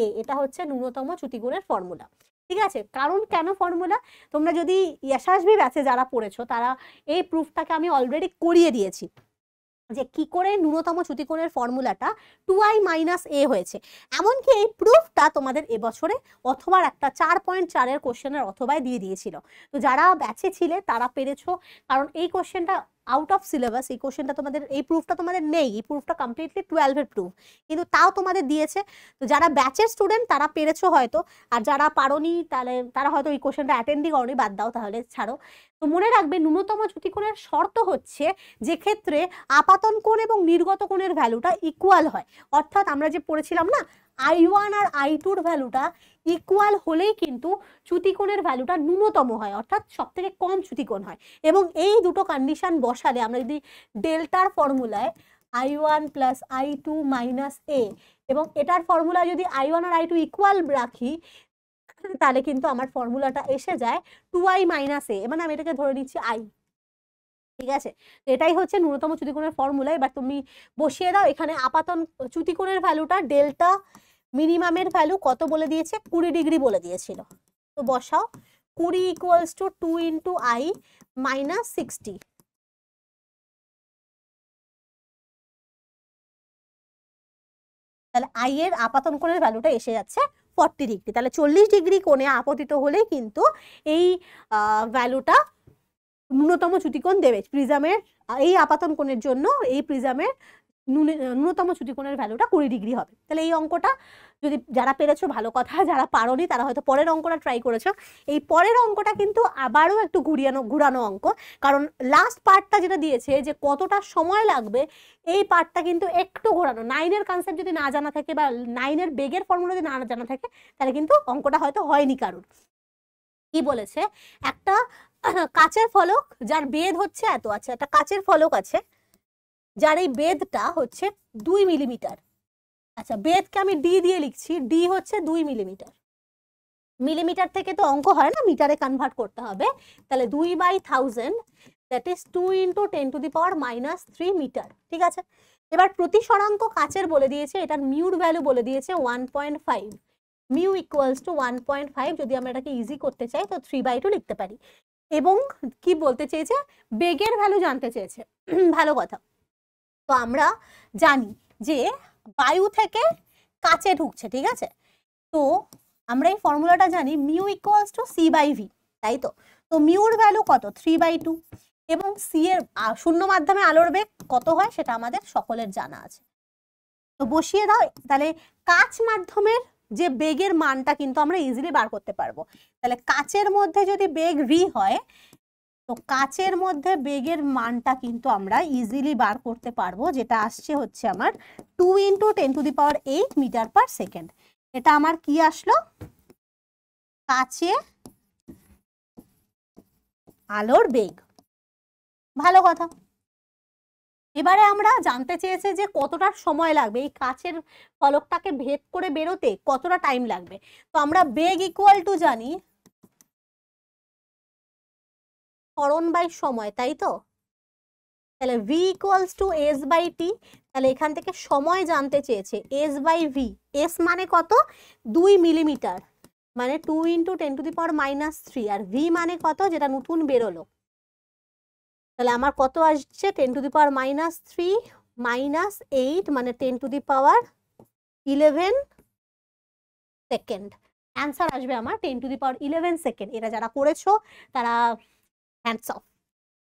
a। এটা হচ্ছে ন্যূনতম চ্যুতিকোণের ফর্মুলা, ঠিক আছে। কারণ কেন ফর্মুলা, তোমরা যদি যশাসবি ব্যাচে যারা পড়েছো তারা এই প্রুফটাকে আমি অলরেডি করিয়ে দিয়েছি, যে কি করে ন্যূনতম চ্যুতিকোণের ফর্মুলাটা 2i - a হয়েছে। এমনকি এই প্রুফটা তোমাদের এবছরে অথবা একটা 4.4-এর কোশ্চেনের অথবায় দিয়ে দিয়েছিল। তো যারা ব্যাচে ছিলে তারা পেরেছো, কারণ এই কোশ্চেনটা আউট অফ সিলেবাস, এই কোশ্চেনটা তোমাদের, এই প্রুফটা তোমাদের নেই, এই প্রুফটা কমপ্লিটলি 12-এর প্রুফ, কিন্তু তাও তোমাদের দিয়েছে। তো যারা ব্যাচের স্টুডেন্ট তারা পেরেছো হয়তো, আর যারা পারোনি তাহলে তারা হয়তো এই কোশ্চেনটা অ্যাটেন্ডই করনি, বাদ দাও, তাহলে ছাড়ো। তো মনে রাখবে ন্যূনতম চ্যুতিকোণের শর্ত হচ্ছে যে ক্ষেত্রে আপাতন কোণ এবং নির্গত কোণের ভ্যালুটা ইকুয়াল হয়। অর্থাৎ আমরা যে পড়েছিলাম না, I1 আর I2-র ভ্যালুটা ইকুয়াল হলেই কিন্তু চ্যুতিকোণের ভ্যালুটা ন্যূনতম হয়, অর্থাৎ সবথেকে কম চ্যুতিকোণ হয়। এবং এই দুটো কন্ডিশন বসালে আমরা যদি ডেল্টার ফর্মুলায় I1 + I2 - a এবং এটার ফর্মুলা যদি I1 আর I2 ইকুয়াল রাখি, তাহলে কিন্তু আমার ফর্মুলাটা এসে যায় 2i - a। মানে আমি এটাকে ধরে নিচ্ছি i, ঠিক আছে। এটাই হচ্ছে ন্যূনতম চ্যুতিকোণের ফর্মুলা। এবার তুমি বসিয়ে দাও এখানে আপাতন চ্যুতিকোণের ভ্যালুটা, ডেল্টা মিনিমামের ভ্যালু কত বলে দিয়েছে, 20 ডিগ্রি বলে দিয়েছিল। তো বসাও 20 = 2 × i - 60। তাহলে i এর আপাতন কোণের ভ্যালুটা এসে যাচ্ছে 40 ডিগ্রি। তাহলে 40 ডিগ্রি কোণে আপতিত হলে কিন্তু এই ভ্যালুটা ন্যূনতম চ্যুতিকোণ দেবে প্রিজমের। এই আপাতন কোণের জন্য এই প্রিজমের ন্যূনতম চ্যুতিকোণের ভ্যালুটা 20 ডিগ্রি হবে। তাহলে এই অঙ্কটা যদি যারা পেরেছো ভালো কথা, যারা পারোনি তারা হয়তো পরের অঙ্কটা ট্রাই করেছো। এই পরের অঙ্কটা কিন্তু আবারও একটু ঘুরানো অঙ্ক, কারণ লাস্ট পার্টটা যেটা দিয়েছে যে কতটা সময় লাগবে, এই পার্টটা কিন্তু একটু ঘোরানো। 9-এর কনসেপ্ট যদি না জানা থাকে বা 9-এর বেগের ফর্মুলা যদি না জানা থাকে, তাহলে কিন্তু অঙ্কটা হয়তো হয়নি কারোর। কি বলেছে, একটা কাচের ফলক যার বেধ হচ্ছে এত, আছে একটা কাচের ফলক আছে যার এই বেধটা হচ্ছে 2 মিলিমিটার। আচ্ছা, বেধকে আমি ডি দিয়ে লিখছি, ডি হচ্ছে 2 মিলিমিটার। মিলিমিটার থেকে তো অঙ্ক হয় না, মিটারে কনভার্ট করতে হবে। তাহলে 2/1000, দ্যাট ইজ 2 × 10⁻³ মিটার, ঠিক আছে। এবার প্রতিসরাঙ্ক কাচের বলে দিয়েছে, এটার মিউর ভ্যালু বলে দিয়েছে 1.5। মিউ = 1.5। যদি আমরা এটাকে ইজি করতে চাই তো 3/2 লিখতে পারি। এবং কি বলতে চেয়েছে, বেগের ভ্যালু জানতে চেয়েছে। ভালো কথা। তো আমরা জানি যে বায়ু থেকে কাচে ঢুকছে, ঠিক আছে। তো আমরা এই ফর্মুলাটা জানি, মিউ = c/v, তাই তো। তো মিউর ভ্যালু কত, 3/2। এবং সি এর শূন্য মাধ্যমে আলোর বেগ কত হয় সেটা আমাদের সকলের জানা আছে। তো বসিয়ে দাও। তাহলে কাচ মাধ্যমের যে বেগের মানটা কিন্তু আমরা ইজিলি বার করতে পারবো। তাহলে কাচের মধ্যে যদি বেগ v হয়, তো কাচের মধ্যে বেগের মানটা কিন্তু আমরা ইজিলি বার করতে পারবো, যেটা আসছে হচ্ছে আমার 2 × 10⁸ মিটার/সেকেন্ড। এটা আমার কি আসলো, কাচে আলোর বেগ। ভালো কথা। এবারে আমরা জানতে চেয়েছে যে কতটা সময় লাগবে, এই কাচের ফলকটাকে ভেদ করে বেরোতে কতটা টাইম লাগবে। তো আমরা বেগ = জানি ত্বরণ বাই সময়, তাই তো। তাহলে v = s/t। তাহলে এখান থেকে সময় জানতে চেয়েছে, s/v। s মানে কত, 2 মিলিমিটার, মানে 2 × 10⁻³ আর v মানে কত, যেটা নতুন বেরোলো। তাহলে আমার কত আসছে, 10⁻³ -8 মানে 10⁻11 সেকেন্ড। অ্যান্সার আসবে আমার 10⁻11 সেকেন্ড। এটা যারা করেছো তারা হ্যান্ডস অফ,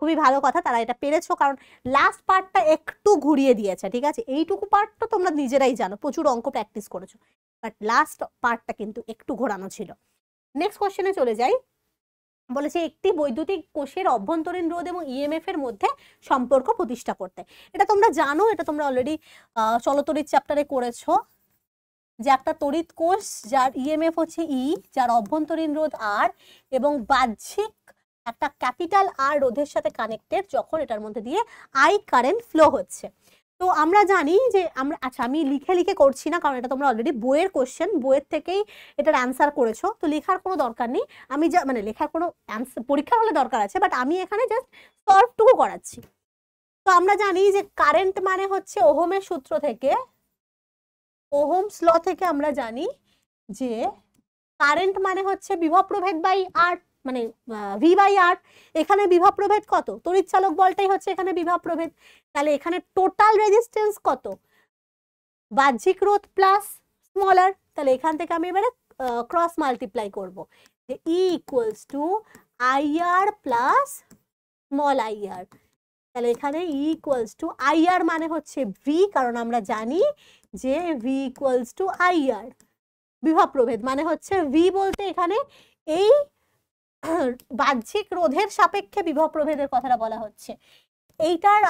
খুবই ভালো কথা, তারা এটা পেরেছো, কারণ লাস্ট পার্টটা একটু ঘুরিয়ে দিয়েছে, ঠিক আছে? এইটুকু পার্ট তো তোমরা নিজেরাই জানো, প্রচুর অঙ্ক প্র্যাকটিস করেছো, বাট লাস্ট পার্টটা কিন্তু একটু ঘোরানো ছিল। নেক্সট কোশ্চেনে চলে যাই। বলেছে একটি বৈদ্যুতিক কোষের অভ্যন্তরীণ রোধ এবং ইএমএফ এর মধ্যে সম্পর্ক প্রতিষ্ঠা করতে। এটা তোমরা জানো, এটা তোমরা অলরেডি চলতড়িৎ চ্যাপ্টারে করেছো, যে একটা তড়িৎ কোষ যার ইএমএফ হচ্ছে ই, যার অভ্যন্তরীণ রোধ আর এবং বাহ্যিক একটা ক্যাপিটাল আর রোধের সাথে কানেক্টেড, যখন এটার মধ্যে দিয়ে আই কারেন্ট ফ্লো হচ্ছে। তো আমরা জানি যে আমরা, আচ্ছা আমি লিখে লিখে করছি না, কারণ এটা তোমরা অলরেডি বইয়ের কোশ্চেন, বইয়ের থেকেই এটার অ্যান্সার করেছো, তো লেখার কোনো দরকার নেই। আমি যা মানে লেখার কোনো অ্যান্সার পরীক্ষা হলে দরকার আছে, বাট আমি এখানে জাস্ট সলভটুকু করাচ্ছি। তো আমরা জানি যে কারেন্ট মানে হচ্ছে ওহমের সূত্র থেকে, ওহমস ল থেকে আমরা জানি যে কারেন্ট মানে হচ্ছে বিভব প্রভেদ বাই আর, মানে ভি বাই আর। এখানে বিভব প্রভেদ কত? তড়িৎ চালক বলটাই হচ্ছে এখানে বিভব প্রভেদ। তাহলে এখানে টোটাল রেজিস্ট্যান্স কত? বাহ্যিক রোধ প্লাস স্মল আর। তাহলে এখান থেকে আমি এবারে ক্রস মাল্টিপ্লাই করব, যে E equals to I R plus small I R. তাহলে এখানে E equals to I R মানে হচ্ছে ভি, কারণ আমরা জানি যে V equals to I R. বিভব প্রভেদ মানে হচ্ছে ভি বলতে এখানে এই বাহ্যিক রোধের সাপেক্ষে বিভব প্রভেদের কথাটা বলা হচ্ছে। এইটার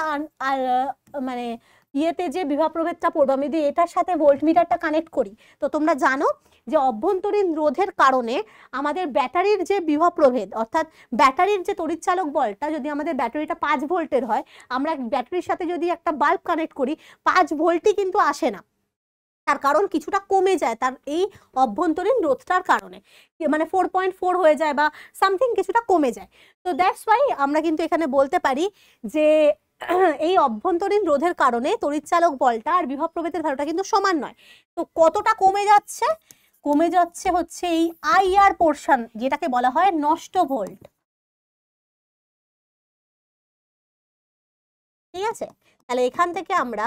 মানে ইয়েতে যে বিভব প্রভেদটা পড়বো, আমি যদি এটার সাথে ভোল্টমিটারটা কানেক্ট করি, তো তোমরা জানো যে অভ্যন্তরীণ রোধের কারণে আমাদের ব্যাটারির যে বিভব প্রভেদ, অর্থাৎ ব্যাটারির যে তড়িৎচালক বলটা, যদি আমাদের ব্যাটারিটা 5 ভোল্টের হয়, আমরা ব্যাটারির সাথে যদি একটা বাল্ব কানেক্ট করি, 5 ভোল্টই কিন্তু আসে না, তার কারণ কিছুটা কমে যায় তার এই অভ্যন্তরীণ রোধটার কারণে, মানে 4.4 হয়ে যায় বা সামথিং কিছুটা কমে যায়। তো দ্যাটস ওয়াই আমরা কিন্তু এখানে বলতে পারি যে এই অভ্যন্তরীণ রোধের কারণে তড়িৎচালক বলটা আর বিভব প্রভেদের ভ্যালুটা কিন্তু সমান নয়। তো কতটা কমে যাচ্ছে? কমে যাচ্ছে হচ্ছে এই আই আর পোর্শন, যেটাকে বলা হয় নষ্ট ভোল্ট, ঠিক আছে? তাহলে এখান থেকে আমরা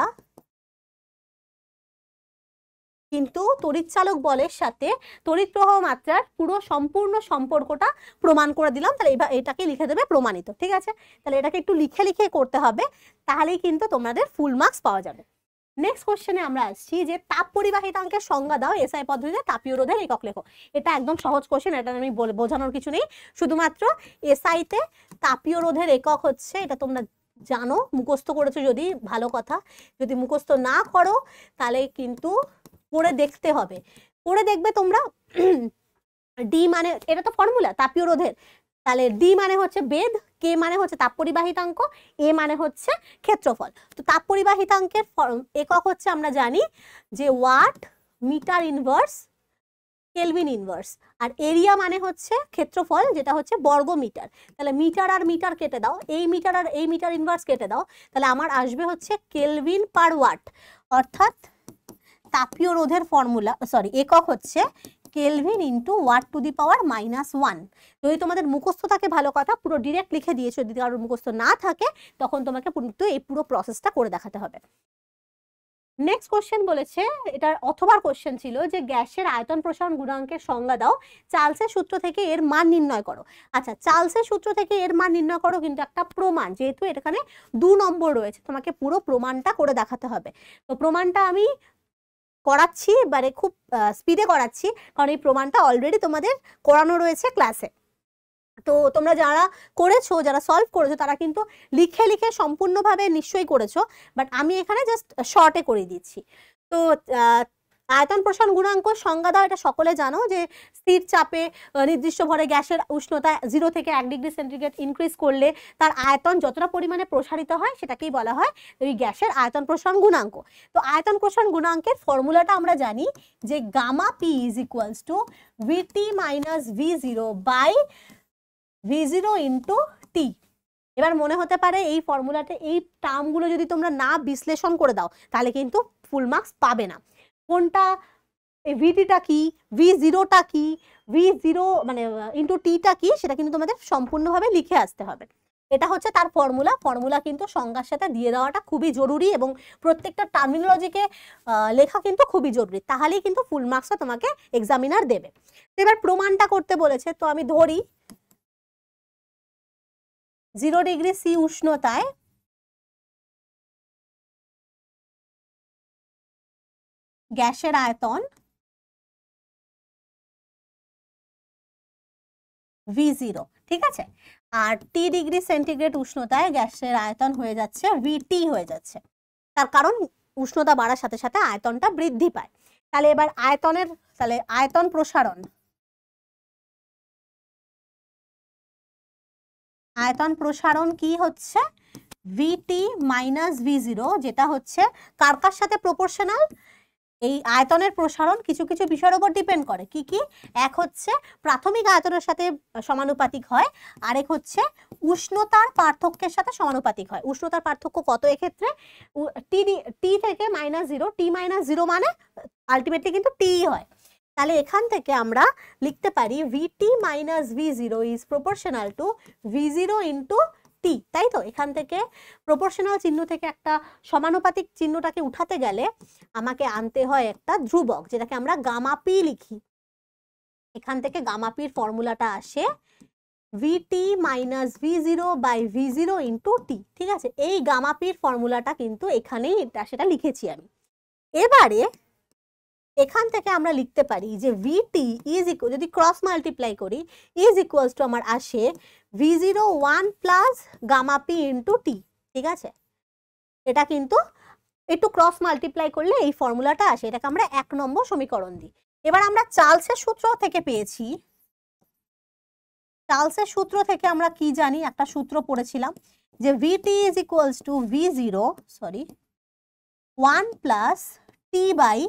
কিন্তু তড়িৎচালক বলের সাথে তড়িৎ প্রবাহ মাত্রার পুরো সম্পূর্ণ সম্পর্কটা প্রমাণ করে দিলাম। তাহলে এটাকে লিখে দেবে প্রমাণিত, ঠিক আছে? তাহলে এটাকে একটু লিখে লিখে করতে হবে, তাহলেই কিন্তু তোমাদের ফুল মার্কস পাওয়া যাবে। নেক্সট কোশ্চেনে আমরা আসছি যে তাপ পরিবাহিতাঙ্কের সংজ্ঞা দাও এসআই পদ্ধতিতে তাপীয় রোধের একক লেখো। এটা একদম সহজ কোশ্চেন, এটা আমি বোঝানোর কিছু নেই, শুধুমাত্র এসআইতে তাপীয় রোধের একক হচ্ছে, এটা তোমরা জানো, মুখস্থ করেছো যদি ভালো কথা, যদি মুখস্থ না করো তাহলে কিন্তু পড়ে দেখতে হবে, পড়ে দেখবে তোমরা। ডি মানে, এটা তো ফর্মুলা তাপীয় রোধের, তাহলে ডি মানে হচ্ছে বেধ, কে মানে হচ্ছে তাপ পরিবাহিতাঙ্ক, এ মানে হচ্ছে ক্ষেত্রফল। তো তাপ পরিবাহিতাঙ্কের একক হচ্ছে আমরা জানি যে watt, metre inverse, kelvin inverse, আর এরিয়া মানে হচ্ছে ক্ষেত্রফল, যেটা হচ্ছে বর্গ মিটার। তাহলে মিটার আর মিটার কেটে দাও, এই মিটার আর এই মিটার ইনভার্স কেটে দাও, তাহলে আমার আসবে হচ্ছে কেলভিন পার ওয়াট, অর্থাৎ তাপীয় রোধের ফর্মুলা একক হচ্ছে kelvin into watt to the power -1। যদি তোমাদের মুখস্থ থাকে ভালো কথা, পুরো ডিরেক্ট লিখে দিয়েছো, যদি কারোর মুখস্থ না থাকে তখন তোমাকে এই পুরো প্রসেসটা করে দেখাতে হবে। নেক্সট কোশ্চেন বলেছে, এটা অথবা কোশ্চেন ছিল যে গ্যাসের আয়তন প্রসারণ গুণাঙ্কের সংজ্ঞা দাও, চার্লসের সূত্র থেকে এর মান নির্ণয় করো। আচ্ছা, চার্লসের সূত্র থেকে এর মান নির্ণয় করো কিন্তু একটা প্রমাণ, যেহেতু এখানে 2 নম্বর রয়েছে, তোমাকে পুরো প্রমাণটা করে দেখাতে হবে। তো প্রমাণটা আমি করাচ্ছি, এবারে খুব স্পিডে করাচ্ছি, কারণ এই প্রমাণটা অলরেডি তোমাদের করানো রয়েছে ক্লাসে। তো তোমরা যারা করেছো, যারা সলভ করেছো, তারা কিন্তু লিখে লিখে সম্পূর্ণভাবে নিশ্চয়ই করেছো, বাট আমি এখানে জাস্ট শর্টে করে দিচ্ছি। তো আয়তন প্রসারণ গুণাঙ্ক সংজ্ঞা দাও, এটা সকলে জানো যে স্থির চাপে নির্দিষ্ট ভরে গ্যাসের উষ্ণতা 0 থেকে 1 ডিগ্রি সেন্টিগ্রেড ইনক্রিজ করলে তার আয়তন যতটা পরিমাণে প্রসারিত হয় সেটাকেই বলা হয় ওই গ্যাসের আয়তন প্রসারণ গুণাঙ্ক। তো আয়তন প্রসারণ গুণাঙ্কের ফর্মুলাটা আমরা জানি যে gamma P is equals to VT minus V0 by V0 into T. এবার মনে হতে পারে এই ফর্মুলাতে এই টার্মগুলো যদি তোমরা না বিশ্লেষণ করে দাও তাহলে কিন্তু ফুল মার্কস পাবে না। কোনটা ভিটিটা কি, V0টা কি, V0 মানে ইন্টু টিটা কি, সেটা কিন্তু তোমাদের সম্পূর্ণভাবে লিখে আসতে হবে। এটা হচ্ছে তার ফর্মুলা। ফর্মুলা কিন্তু সংজ্ঞার সাথে দিয়ে দেওয়াটা খুবই জরুরি এবং প্রত্যেকটা টার্মিনোলজিকে লেখা কিন্তু খুবই জরুরি, তাহলেই কিন্তু ফুল মার্কসটা তোমাকে এক্সামিনার দেবে। এবার প্রমাণটা করতে বলেছে, তো আমি ধরি 0 ডিগ্রি সি উষ্ণতায় গ্যাসের আয়তন V0, ঠিক আছে, আর টি ডিগ্রি সেন্টিগ্রেড উষ্ণতায় গ্যাসের আয়তন হয়ে যাচ্ছে VT হয়ে যাচ্ছে। তার কারণ উষ্ণতা বাড়ার সাথে সাথে আয়তনটা বৃদ্ধি পায়। তাহলে এবার আয়তন প্রসারণ, কি হচ্ছে VT মাইনাস V0, যেটা হচ্ছে কার কার সাথে প্রপোর্শনাল, এই আয়তনের প্রসারণ কিছু কিছু বিষয়ের উপর ডিপেন্ড করে। কি কি? এক হচ্ছে প্রাথমিক আয়তনের সাথে সমানুপাতিক হয়, আরেক হচ্ছে উষ্ণতার পার্থক্যের সাথে সমানুপাতিক হয়। উষ্ণতার পার্থক্য কত এক্ষেত্রে? টি থেকে -0, টি -0 মানে আলটিমেটলি কিন্তু টি হয়। তাহলে এখান থেকে আমরা লিখতে পারি VT minus V0 is proportional to V0 into T, তাই তো? এখান থেকে প্রপোর্শনাল চিহ্ন থেকে একটা সমানুপাতিক চিহ্নটাকে উঠাতে গেলে আমাকে আনতে হয় একটা ধ্রুবক, যেটাকে আমরা গামা পি লিখি। এখান থেকে গামা পির ফর্মুলাটা আসে VT minus V0 by V0 into T, ঠিক আছে? এই গামা পির ফর্মুলাটা কিন্তু এখানেই সেটা লিখেছি আমি। এবারে এখান থেকে আমরা লিখতে পারি যে VT ইজ ইকুয়াল, যদি ক্রস মাল্টিপ্লাই করি, ইজ ইকুয়ালস টু আমার আসে V0 1 plus gamma P into T, ঠিক আছে? এটা কিন্তু একটু ক্রস মাল্টিপ্লাই করলে এই ফর্মুলাটা আসে, এটাকে আমরা 1 নম্বর সমীকরণ দিই। এবার আমরা চার্লসের সূত্র থেকে পেয়েছি, চার্লসের সূত্র থেকে আমরা কি জানি, একটা সূত্র পড়েছিলাম যে VT is equals to V0 1 plus T by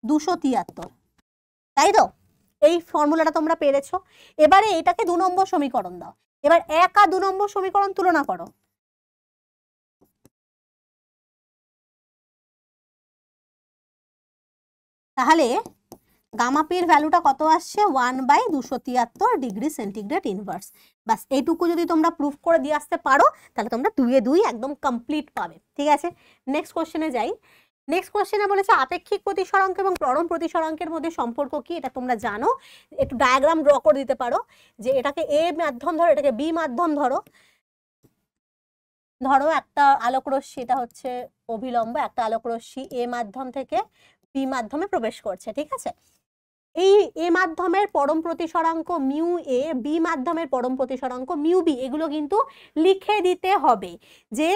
273, তাই তো? এই ফর্মুলাটা তোমরা পেরেছো। এবারে এটাকে 2 নম্বর সমীকরণ দাও। এবার 1 আর 2 নম্বর সমীকরণ তুলনা করো। তাহলে গামা পির ভ্যালুটা কত আসছে? 1/273 ডিগ্রি সেন্টিগ্রেড ইনভার্স। বাস এইটুকু যদি তোমরা প্রুফ করে দিয়ে আসতে পারো তাহলে তোমরা 2 এ 2 একদম কমপ্লিট পাবে, ঠিক আছে? নেক্সট কোশ্চেনে যাই। নেক্সট কোশ্চেনে বলেছে আপেক্ষিক প্রতিসরাঙ্ক এবং পরম প্রতিসরাঙ্কের মধ্যে সম্পর্ক কি, এটা তোমরা জানো। একটু ডায়াগ্রাম ড্র করে দিতে পারো যে এটাকে এ মাধ্যম ধরো, এটাকে বি মাধ্যম ধরো। ধরো একটা আলোক রশ্মি, এটা হচ্ছে অভিলম্ব, একটা আলোক রশ্মি এ মাধ্যম থেকে বি মাধ্যমে প্রবেশ করছে, ঠিক আছে? এই এ মাধ্যমের পরম প্রতিসরাঙ্ক মিউ এ, বি মাধ্যমের পরম প্রতিসরাঙ্ক মিউ বি, এগুলো কিন্তু লিখে দিতে হবে যে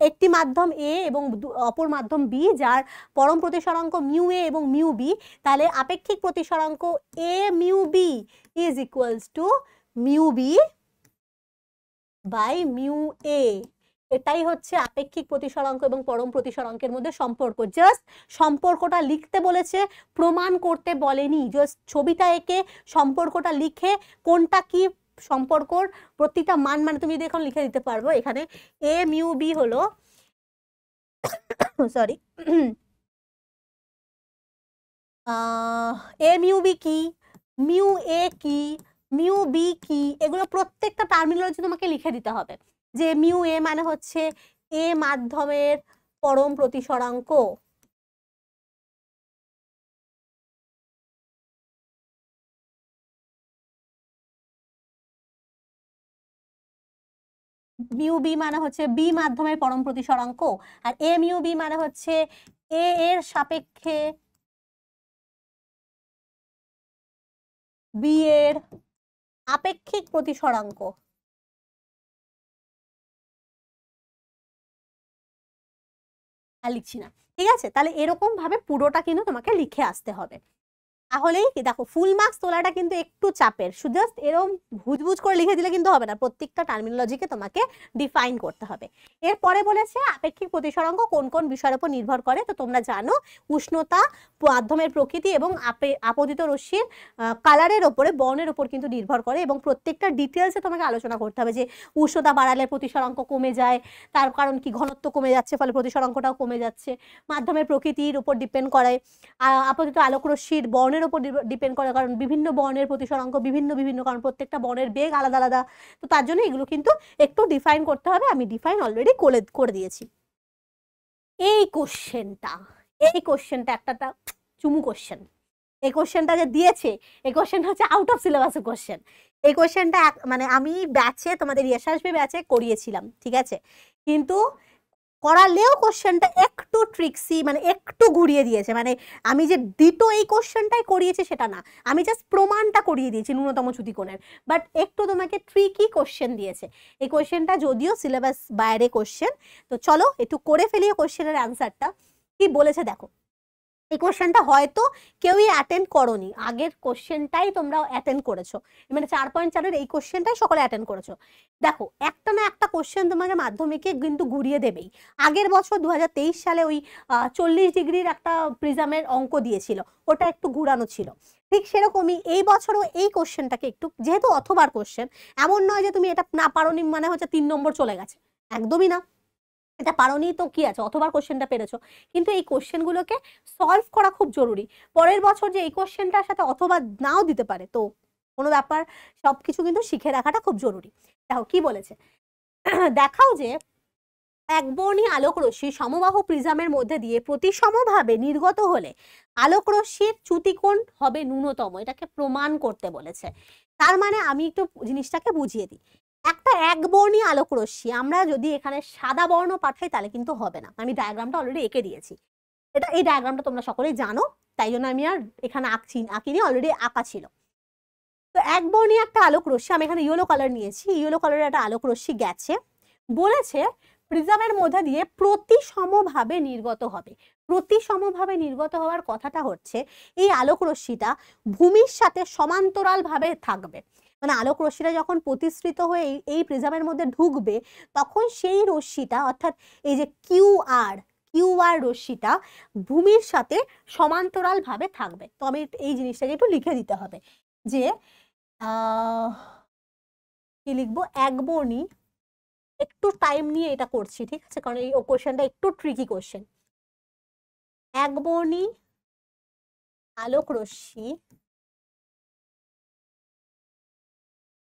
একটি মাধ্যম এ এবং অপর মাধ্যম বি যার পরম প্রতিসরাঙ্ক মিউ এ এবং মিউ বি, তাহলে আপেক্ষিক প্রতিসরাঙ্ক A mu B is equals to mu B by mu A. এটাই হচ্ছে আপেক্ষিক প্রতিসরাঙ্ক এবং পরম প্রতিসরাঙ্কের মধ্যে সম্পর্ক। জাস্ট সম্পর্কটা লিখতে বলেছে, প্রমাণ করতে বলেনি। জাস্ট ছবিটা এঁকে সম্পর্কটা লিখে কোনটা কি সম্পর্কর প্রতিটা মান মানে তুমি যদি এখন লিখে দিতে পারবো। এখানে এ মিউ বি হলো সরি এ মিউ বি কি, মিউ এ কি, মিউ বি কি, এগুলো প্রত্যেকটা টার্মিনোলজি তোমাকে লিখে দিতে হবে। যে মিউ এ মানে হচ্ছে এ মাধ্যমের পরম প্রতিসরাঙ্ক, মিউ বি মানে হচ্ছে বি মাধ্যমের পরম প্রতিসরাঙ্ক, আর এ মিউ বি মানে হচ্ছে এ এর সাপেক্ষে বি এর আপেক্ষিক প্রতিসরাঙ্ক। আর লিখছি না, ঠিক আছে? তাহলে এরকম ভাবে পুরোটা কিন্তু তোমাকে লিখে আসতে হবে। তাহলেই দেখো ফুল মার্কস তোলাটা কিন্তু একটু চাপের, জাস্ট এরকম ভুজভুজ করে লিখে দিলে কিন্তু হবে না, প্রত্যেকটা টার্মিনোলজিকে তোমাকে ডিফাইন করতে হবে। এরপরে বলেছে আপেক্ষিক প্রতিসরাঙ্ক কোন কোন বিষয়ের উপর নির্ভর করে। তো তোমরা জানো উষ্ণতা, মাধ্যমের প্রকৃতি এবং আপতিত রশ্মির কালারের ওপরে, বর্ণের ওপর কিন্তু নির্ভর করে, এবং প্রত্যেকটা ডিটেলসে তোমাকে আলোচনা করতে হবে যে উষ্ণতা বাড়ালে প্রতিসরাঙ্ক কমে যায়, তার কারণ কি, ঘনত্ব কমে যাচ্ছে ফলে প্রতিসরাঙ্কটাও কমে যাচ্ছে, মাধ্যমের প্রকৃতির উপর ডিপেন্ড করে, আপতিত আলোক রশ্মির বর্ণের বর্ণের উপর ডিপেন্ড করে, কারণ বিভিন্ন বর্ণের প্রতিসরাঙ্ক বিভিন্ন বিভিন্ন, কারণ প্রত্যেকটা বর্ণের বেগ আলাদা আলাদা। তো তার জন্য এগুলো কিন্তু একটু ডিফাইন করতে হবে, আমি ডিফাইন অলরেডি করে দিয়েছি। এই কোশ্চেনটা একটা চুমু কোশ্চেন। এই কোশ্চেনটা যে দিয়েছে, এই কোশ্চেনটা হচ্ছে আউট অফ সিলেবাসের কোশ্চেন। এই কোশ্চেনটা মানে আমি ব্যাচে, তোমাদের যশাসবি ব্যাচে করিয়েছিলাম, ঠিক আছে, কিন্তু করালেও কোশ্চেনটা একটু ট্রিক্সি, মানে একটু ঘুরিয়ে দিয়েছে। মানে আমি যে ডিটো এই কোশ্চেনটাই করিয়েছি সেটা না, আমি জাস্ট প্রমাণটা করিয়ে দিয়েছি ন্যূনতম চ্যুতিকোণের, বাট একটু তোমাকে ট্রিকি কোশ্চেন দিয়েছে। এই কোশ্চেনটা যদিও সিলেবাস বাইরে কোশ্চেন, তো চলো একটু করে ফেলি কোশ্চেনের অ্যান্সারটা। কি বলেছে দেখো, এই কোশ্চেনটা হয়তো কেউই অ্যাটেন্ড করোনি, আগের কোশ্চেনটাই তোমরা অ্যাটেন্ড করেছো, মানে 4.4-এর এই কোশ্চেনটাই সকলে অ্যাটেন্ড করেছো। দেখো একটা না একটা কোশ্চেন তোমাকে মাধ্যমিকে কিন্তু ঘুরিয়ে দেবেই। আগের বছর 2023 সালে ওই 40 ডিগ্রির একটা প্রিজমের অঙ্ক দিয়েছিল, ওটা একটু ঘুরানো ছিল। ঠিক সেরকমই এই বছরও এই কোশ্চেনটাকে একটু, যেহেতু অথবার কোশ্চেন, এমন নয় যে তুমি এটা না পারোনি মানে হচ্ছে 3 নম্বর চলে গেছে, একদমই না। এটা পারোনি তো কি আছে, অথবা কোশ্চেনটা পেরেছো, কিন্তু এই কোশ্চেনগুলোকে সলভ করা খুব জরুরি। পরের বছর যে এই কোশ্চেনটার সাথে অথবা নাও দিতে পারে, তো কোনো ব্যাপার, সবকিছু কিন্তু শিখে রাখাটা খুব জরুরি। দেখো কি বলেছে, দেখাও যে একবর্ণী আলোক রশ্মি সমবাহু প্রিজমের মধ্যে দিয়ে প্রতিসমভাবে নির্গত হলে আলোক রশ্মির চ্যুতিকোণ হবে ন্যূনতম। এটাকে প্রমাণ করতে বলেছে। তার মানে আমি একটু জিনিসটাকে বুঝিয়ে দিই। একটা একবর্ণী আলোক রশ্মি আমরা যদি এখানে সাদা বর্ণ পাঠাই তাহলে কিন্তু হবে না। আমি ডায়াগ্রামটা অলরেডি এঁকে দিয়েছি, এই ডায়াগ্রামটা তোমরা সকলেই জানো, তাই জন্য আমি আর এখানে আঁকিনি, অলরেডি আঁকা ছিল। তো একবর্ণী একটা আলোক রশ্মি, আমি এখানে ইয়েলো কালার নিয়েছি, ইয়েলো কালারের একটা আলোক রশ্মি গেছে, বলেছে প্রিজমের মধ্যে দিয়ে প্রতিসমভাবে নির্গত হবে। প্রতিসমভাবে নির্গত হওয়ার কথাটা হচ্ছে এই আলোক রশ্মিটা ভূমির সাথে সমান্তরাল ভাবে থাকবে। মানে আলোক রশ্মিটা যখন প্রতিসৃত হয়ে এই প্রিজমের মধ্যে ঢুকবে, তখন সেই রশ্মিটা, অর্থাৎ এই যে কিউআর রশ্মিটা ভূমির সাথে সমান্তরাল ভাবে থাকবে। তো আমি এই জিনিসটাকে একটু লিখে দিতে হবে যে কি লিখবো, একবর্ণী, একটু টাইম নিয়ে এটা করছি, ঠিক আছে, কারণ এই কোশ্চেনটা একটু ট্রিকি কোশ্চেন। একবর্ণী আলোক রশ্মি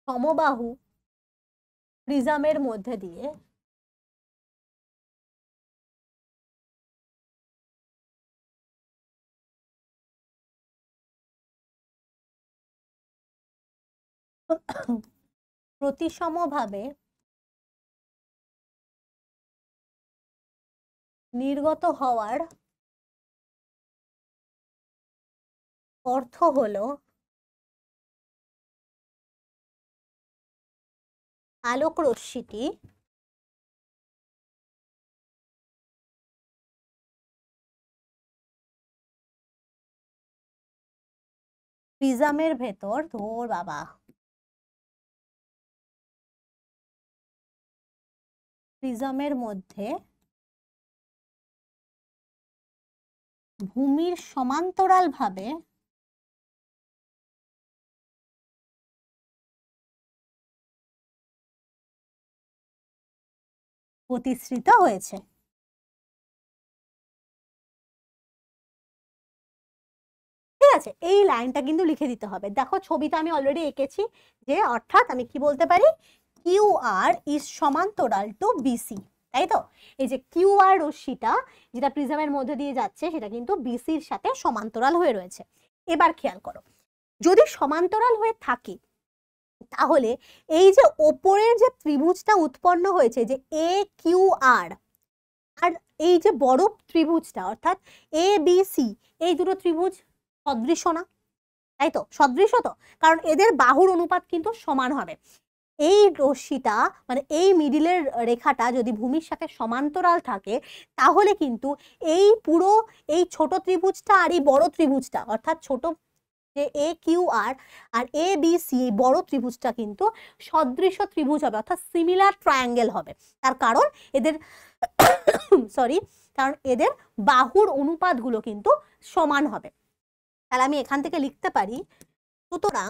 সমবাহু প্রিজমের মধ্যে দিয়ে প্রতিসমভাবে নির্গত হওয়ার অর্থ হলো আলোক রশ্মিটি প্রিজমের ভেতর, ধর বাবা, প্রিজমের মধ্যে ভূমির সমান্তরাল ভাবে প্রতিসৃত হয়েছে। ঠিক আছে, এই লাইনটা কিন্তু লিখে দিতে হবে। দেখো ছবিটা আমি অলরেডি এঁকেছি, যে অর্থাৎ আমি কি বলতে পারি, কিউআর ইজ সমান্তরাল টু বিসি, তাই তো। এই যে কিউআর রশ্মিটা যেটা প্রিজমের মধ্যে দিয়ে যাচ্ছে, সেটা কিন্তু বিসির সাথে সমান্তরাল হয়ে রয়েছে। এবার খেয়াল করো, যদি সমান্তরাল হয়ে থাকে তাহলে এই যে ওপরের যে ত্রিভুজটা উৎপন্ন হয়েছে, যে এ কিউ আর, আর এই যে বড় ত্রিভুজটা অর্থাৎ এ বি সি, এই দুটো ত্রিভুজ সদৃশ না, তাই তো, সদৃশ তো, কারণ এদের বাহুর অনুপাত কিন্তু সমান হবে। এই রশ্মিটা মানে এই মিডিলের রেখাটা যদি ভূমির সাথে সমান্তরাল থাকে, তাহলে কিন্তু এই পুরো এই ছোট ত্রিভুজটা আর এই বড় ত্রিভুজটা, অর্থাৎ ছোট যে এ Q R R A B C, এই বড় ত্রিভুজটা কিন্তু সদৃশ ত্রিভুজ হবে, অর্থাৎ সিমিলার ট্রায়াঙ্গেল হবে। তার কারণ এদের কারণ এদের বাহুর অনুপাতগুলো কিন্তু সমান হবে। তাহলে আমি এখান থেকে লিখতে পারি, সুতরাং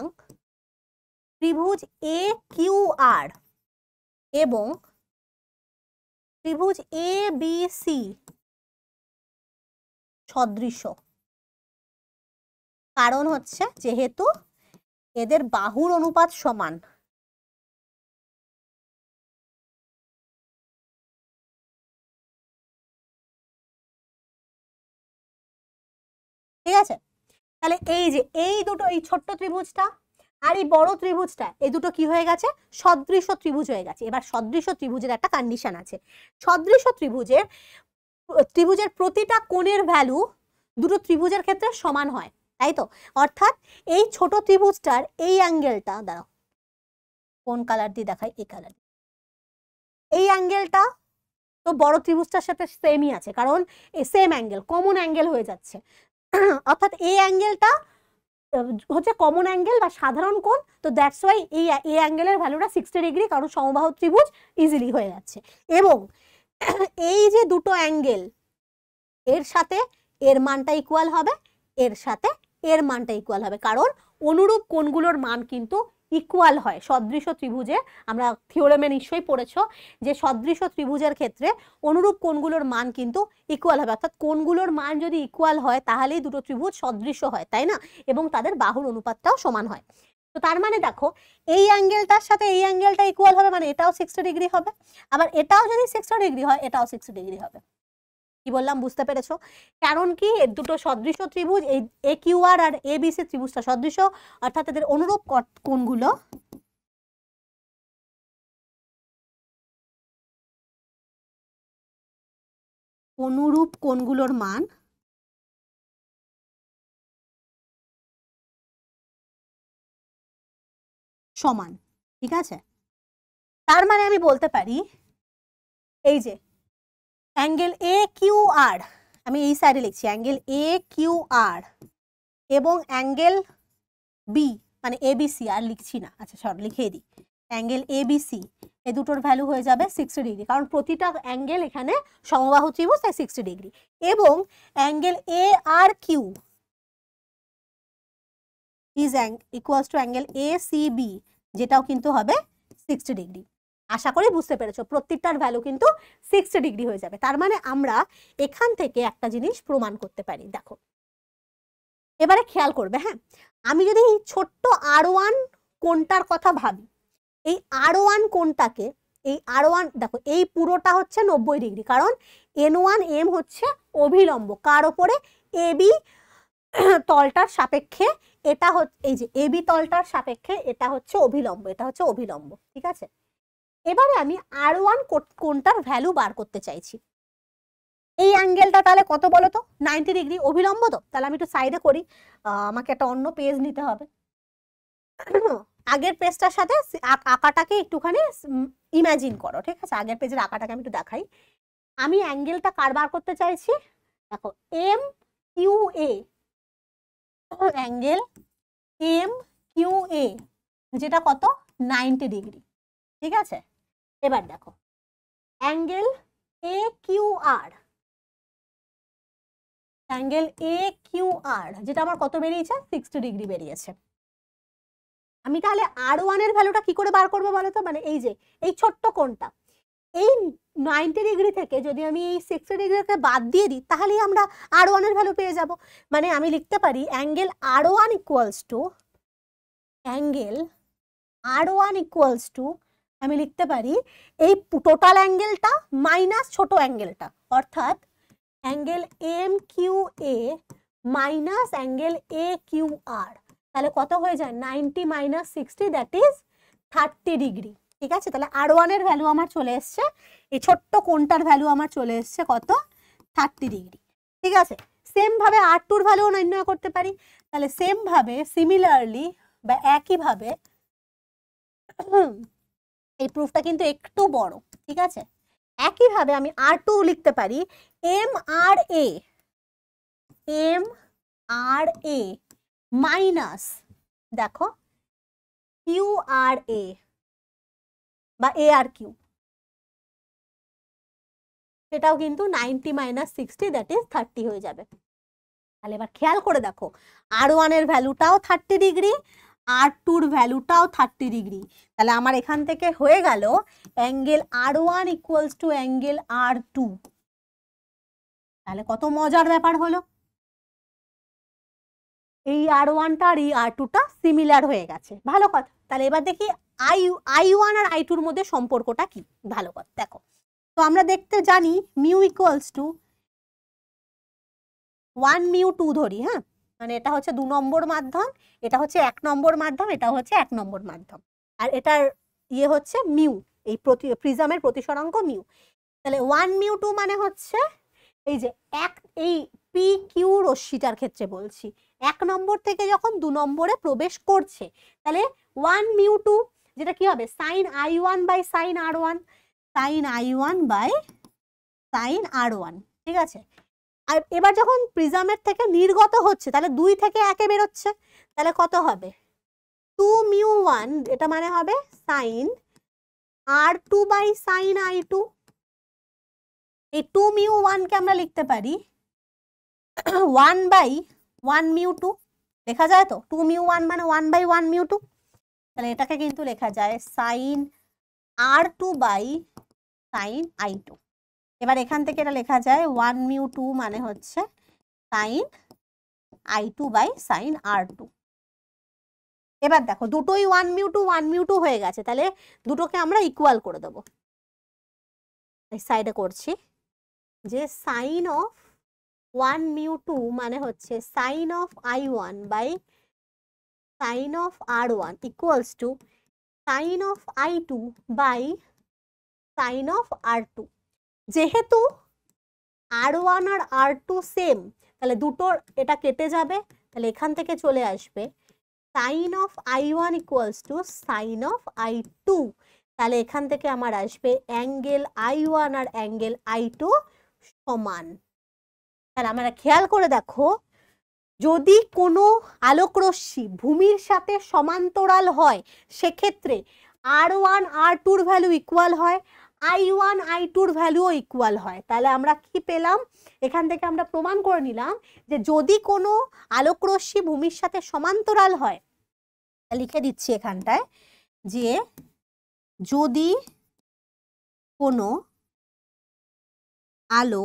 ত্রিভুজ এ কিউ আর এবং ত্রিভুজ এ বি সি সদৃশ। কারণ হচ্ছে যেহেতু এদের বাহুর অনুপাত সমান, ঠিক আছে? তাহলে এই যে এই দুটো, এই ছোট্ট ত্রিভুজটা আর এই বড় ত্রিভুজটা, এই দুটো কি হয়ে গেছে? সদৃশ্য ত্রিভুজ হয়ে গেছে। এবার সদৃশ্য ত্রিভুজের একটা কন্ডিশন আছে। সদৃশ্য ত্রিভুজের প্রতিটা কোণের ভ্যালু দুটো ত্রিভুজের ক্ষেত্রে সমান হয়, তাই তো? অর্থাৎ এই ছোট ত্রিভুজটার এই অ্যাঙ্গেলটা, দাঁড়াও কোন কালার দিয়ে দেখাই, এই কালার, এই অ্যাঙ্গেলটা তো বড় ত্রিভুজটার সাথে সেমই আছে, কারণ সেম অ্যাঙ্গেল, কমন অ্যাঙ্গেল হয়ে যাচ্ছে। অর্থাৎ এই অ্যাঙ্গেলটা হচ্ছে কমন অ্যাঙ্গেল বা সাধারণ কোণ, তো দ্যাটস ওয়াই এই অ্যাঙ্গেলের ভ্যালুটা 60 ডিগ্রি, কারণ সমবাহু ত্রিভুজ ইজিলি হয়ে যাচ্ছে। এবং এই যে দুটো অ্যাঙ্গেল, এর সাথে এর মানটা ইকুয়াল হবে, এর সাথে এর মানটা ইকুয়াল হবে, কারণ অনুরূপ কোণগুলোর মান কিন্তু ইকুয়াল হয় সদৃশ্য ত্রিভুজে। আমরা থিওরেমে নিশ্চয়ই পড়েছো যে সদৃশ্য ত্রিভুজের ক্ষেত্রে অনুরূপ কোণগুলোর মান কিন্তু ইকুয়াল হবে, অর্থাৎ কোণগুলোর মান যদি ইকুয়াল হয় তাহলেই দুটো ত্রিভুজ সদৃশ্য হয়, তাই না? এবং তাদের বাহুর অনুপাতটাও সমান হয়। তো তার মানে দেখো, এই অ্যাঙ্গেলটার সাথে এই অ্যাঙ্গেলটা ইকুয়াল হবে, মানে এটাও 60 ডিগ্রি হবে, আবার এটাও যদি 60 ডিগ্রি হয় এটাও 60 ডিগ্রি হবে। কি বললাম বুঝতে পেরেছো? কারণ কি, এর দুটো সদৃশ্য ত্রিভুজ, এই এ Q R R A B C ত্রিভুজটা সদৃশ্য, অর্থাৎ এদের অনুরূপ কোণগুলো মান সমান, ঠিক আছে? তার মানে আমি বলতে পারি এই যে অ্যাঙ্গেল এ কিউ আর, আমি এই সাইডে লিখছি অ্যাঙ্গেল এ কিউ আর, এবং অ্যাঙ্গেল বি মানে এ বি সি, আর লিখছি না, আচ্ছা সরি লিখেই দিই, অ্যাঙ্গেল এ বি সি, এই দুটোর ভ্যালু হয়ে যাবে 60 ডিগ্রি, কারণ প্রতিটা অ্যাঙ্গেল এখানে সমবাহু ত্রিভুজ, তাই 60 ডিগ্রি। এবং angle A R Q is equals to angle A C B, যেটাও কিন্তু হবে 60 ডিগ্রি। আশা করি বুঝতে পেরেছো, প্রত্যেকটার ভ্যালু কিন্তু 60 ডিগ্রি হয়ে যাবে। তার মানে আমরা এখান থেকে একটা জিনিস প্রমাণ করতে পারি, দেখো এবারে খেয়াল করবে, হ্যাঁ, আমি যদি এই ছোট্ট R1 কোণটার কথা ভাবি, এই R1 কোণটাকে, এই R1 দেখো এই পুরোটা হচ্ছে 90 ডিগ্রি, কারণ N1M হচ্ছে অভিলম্ব কার ওপরে? এবি তলটার সাপেক্ষে, এটা হচ্ছে এই যে এবি তলটার সাপেক্ষে এটা হচ্ছে অভিলম্ব, এটা হচ্ছে অভিলম্ব, ঠিক আছে? এবারে আমি R1 কোণটার ভ্যালু বার করতে চাইছি। এই অ্যাঙ্গেলটা তাহলে কত বলো তো? 90 ডিগ্রি, অভিলম্ব তো। তাহলে আমি একটু সাইডে করি, আমাকে একটা অন্য পেজ নিতে হবে। আগের পেজটার সাথে আঁকাটাকে একটুখানি ইমাজিন করো, ঠিক আছে? আগের পেজের আঁকাটাকে আমি একটু দেখাই। আমি অ্যাঙ্গেলটা কার বার করতে চাইছি? দেখো M Q A, angle M Q A, যেটা কত? 90 ডিগ্রি, ঠিক আছে? এবার দেখো angle A Q R, angle A Q R যেটা আমার কত বেরিয়েছে? 60 ডিগ্রি বেরিয়েছে। আমি তাহলে R1 এর ভ্যালুটা কি করে বার করবো বলো তো? মানে এই যে এই ছোট্ট কোণটা, এই 90 ডিগ্রি থেকে যদি আমি এই 60 ডিগ্রিকে বাদ দিয়ে দিই, তাহলেই আমরা R1 এর ভ্যালু পেয়ে যাব। মানে আমি লিখতে পারি angle R1 equals to, angle R1 equals two, আমি লিখতে পারি এই টোটাল অ্যাঙ্গেলটা মাইনাস ছোট অ্যাঙ্গেলটা, অর্থাৎ angle M Q A minus angle A Q R. তাহলে কত হয়ে যায়? 90 মাইনাস 60, দ্যাট ইজ 30 ডিগ্রি, ঠিক আছে? তাহলে R1 এর ভ্যালু আমার চলে এসছে, এই ছোট্ট কোণটার ভ্যালু আমার চলে এসছে কত? 30 ডিগ্রি, ঠিক আছে? সেম ভাবে R2 এর ভ্যালুও নির্ণয় করতে পারি। তাহলে সেম ভাবে, সিমিলারলি বা একইভাবে, এই প্রুফটা কিন্তু একটু বড়, ঠিক আছে? একইভাবে আমি R2 লিখতে পারি এম আর এ মাইনাস, দেখো কিউ আর এ বা এ আর কিউ, সেটাও কিন্তু 90 মাইনাস 60, দ্যাট ইজ 30 হয়ে যাবে। তাহলে এবার খেয়াল করে দেখো, R1 এর ভ্যালুটাও 30 ডিগ্রি, R2 এর ভ্যালুটাও 30 ডিগ্রি। তাহলে আমার এখান থেকে হয়ে গেল angle R1 equals to angle R2। তাহলে কত মজার ব্যাপার হলো! এই R1টা আর এই R2টা সিমিলার হয়ে গেছে, ভালো কথা। তাহলে এবার দেখি I1 আর I2 এর মধ্যে সম্পর্কটা কি, ভালো কথা দেখো। তো আমরা দেখতে জানি মিউ ইকুয়ালস টু 1 মিউ 2 ধরি, হ্যাঁ, মানে এটা হচ্ছে 2 নম্বর মাধ্যম, এটা হচ্ছে 1 নম্বর মাধ্যম, এটা হচ্ছে 1 নম্বর মাধ্যম, আর এটার ইয়ে হচ্ছে মিউ, এই প্রিজমের প্রতিসরাঙ্ক মিউ। তাহলে 1 মিউ 2 মানে হচ্ছে এই যে এই পি কিউ রশ্মিটার ক্ষেত্রে বলছি 1 নম্বর থেকে যখন 2 নম্বরে প্রবেশ করছে, তাহলে 1 মিউ 2 যেটা কি হবে sine I1 by sine R1, sine I1 by sine R1, ঠিক আছে। আর এবার যখন প্রিজমের থেকে নির্গত হচ্ছে তাহলে 2 থেকে 1 এ বেরোচ্ছে, তাহলে কত হবে 2 মিউ 1, এটা মানে হবে sign R2 by sine I2। এই 2 মিউ 1 কে আমরা লিখতে পারি 1 বাই 1 মিউ 2, লেখা যায় তো, 2 মিউ 1 মানে 1 বাই 1 মিউ 2, তাহলে এটাকে কিন্তু লেখা যায় sign R2 by sine I2। এবার এখান থেকে এটা লেখা যায় 1 মিউ 2 মানে হচ্ছে sign I2 by sign R2। এবার দেখো দুটোই 1 মিউ 2 1 মিউ 2 হয়ে গেছে, তাহলে দুটোকে আমরা ইকুয়াল করে দেবো। এই সাইডে করছি যে সাইন অফ 1 মিউ 2 মানে হচ্ছে sine of I1 by sine of R1 equals to sine of I2 by sine of R2। যেহেতু R1 আর R2 সেম, তাহলে দুটোর এটা কেটে যাবে, তাহলে এখান থেকে চলে আসবে sine of I1 equals to sine of I2, তাহলে এখান থেকে আমার আসবে অ্যাঙ্গেল I1 আর অ্যাঙ্গেল I2 সমান। তাহলে আমরা খেয়াল করে দেখো, যদি কোনো আলোকরশ্মি ভূমির সাথে সমান্তরাল হয় সেক্ষেত্রে R1 R2 এর ভ্যালু ইকুয়াল হয়, I1 I2 এর ভ্যালুও ইকুয়াল হয়। তাহলে আমরা কি পেলাম, এখান থেকে আমরা প্রমাণ করে নিলাম যে যদি কোনো আলোকরশ্মি ভূমির সাথে সমান্তরাল হয়, লিখে দিচ্ছি এখানটায় যে যদি কোনো আলো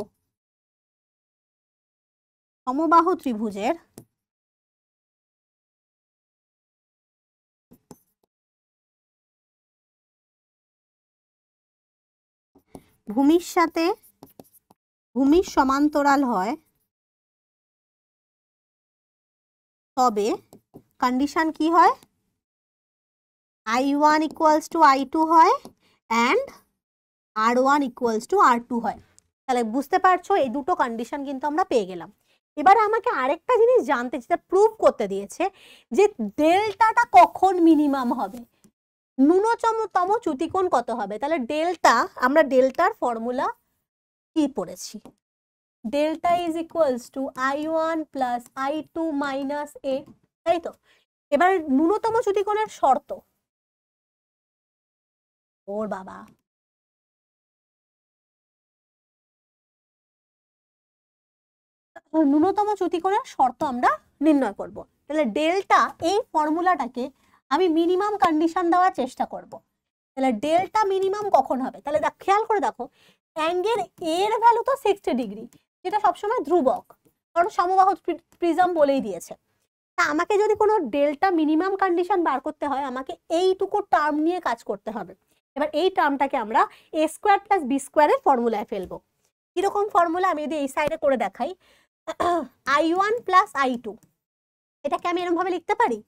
সমবাহু ত্রিভুজের ভূমির সাথে ভূমির সমান্তরাল হয় তবে কন্ডিশন কি হয়, I1 ইকুয়ালস টু I2 হয় and R1 equals two R2 হয়। তাহলে বুঝতে পারছো এই দুটো কন্ডিশন কিন্তু আমরা পেয়ে গেলাম। এবারে আমাকে আরেকটা জিনিস জানতে, যেটা প্রুভ করতে দিয়েছে যে ডেল্টাটা কখন মিনিমাম হবে, ন্যূনতম চ্যুতিকোণ কত হবে। তাহলে ডেল্টা, আমরা ডেল্টার ফর্মুলা কি পড়েছি, delta is equals two I1 plus I2 minus A, তাই তো। এবার ন্যূনতম চ্যুতিকোণের শর্ত, ওর বাবা ন্যূনতম চ্যুতিকোণের শর্ত আমরা নির্ণয় করব। তাহলে ডেল্টা, এই ফর্মুলাটাকে আমি মিনিমাম কন্ডিশন দেওয়ার চেষ্টা করব। তাহলে ডেল্টা মিনিমাম কখন হবে, তাহলে খেয়াল করে দেখো অ্যাঙ্গেল এর ভ্যালু তো 60 ডিগ্রি, যেটা সবসময় ধ্রুবক, কারণ সমবাহু প্রিজম বলেই দিয়েছে। তা আমাকে যদি কোনো ডেল্টা মিনিমাম কন্ডিশন বার করতে হয়, আমাকে এইটুকু টার্ম নিয়ে কাজ করতে হবে। এবার এই টার্মটাকে আমরা a স্কোয়ার প্লাস b স্কোয়ারের ফর্মুলায় ফেলবো। কিরকম ফর্মুলা, আমি যদি এই সাইডে করে দেখাই, I1 প্লাস I2, এটাকে আমি এরকম ভাবে লিখতে পারি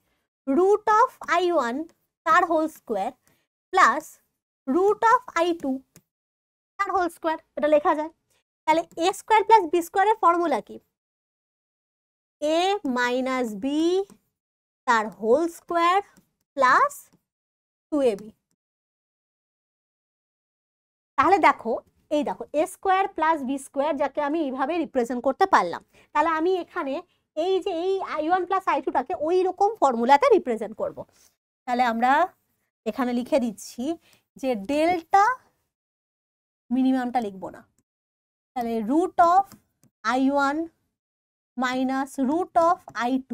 রুট অফ I1 তার whole square plus root of I2 তার হোল স্কোয়ার, এটা লেখা যায়। তাহলে a স্কোয়ার প্লাস b স্কোয়ারের ফর্মুলা কি, a মাইনাস b তার হোল স্কোয়ার প্লাস 2ab। তাহলে দেখো, এই দেখো a square plus b square, যাকে আমি এইভাবে রিপ্রেজেন্ট করতে পারলাম। তাহলে আমি এখানে এই যে এই I1 প্লাস I2টাকে ওই রকম ফর্মুলাতে রিপ্রেজেন্ট করব। তাহলে আমরা এখানে লিখে দিচ্ছি যে ডেল্টা মিনিমামটা লিখবো না, তাহলে root of I1 minus root of I2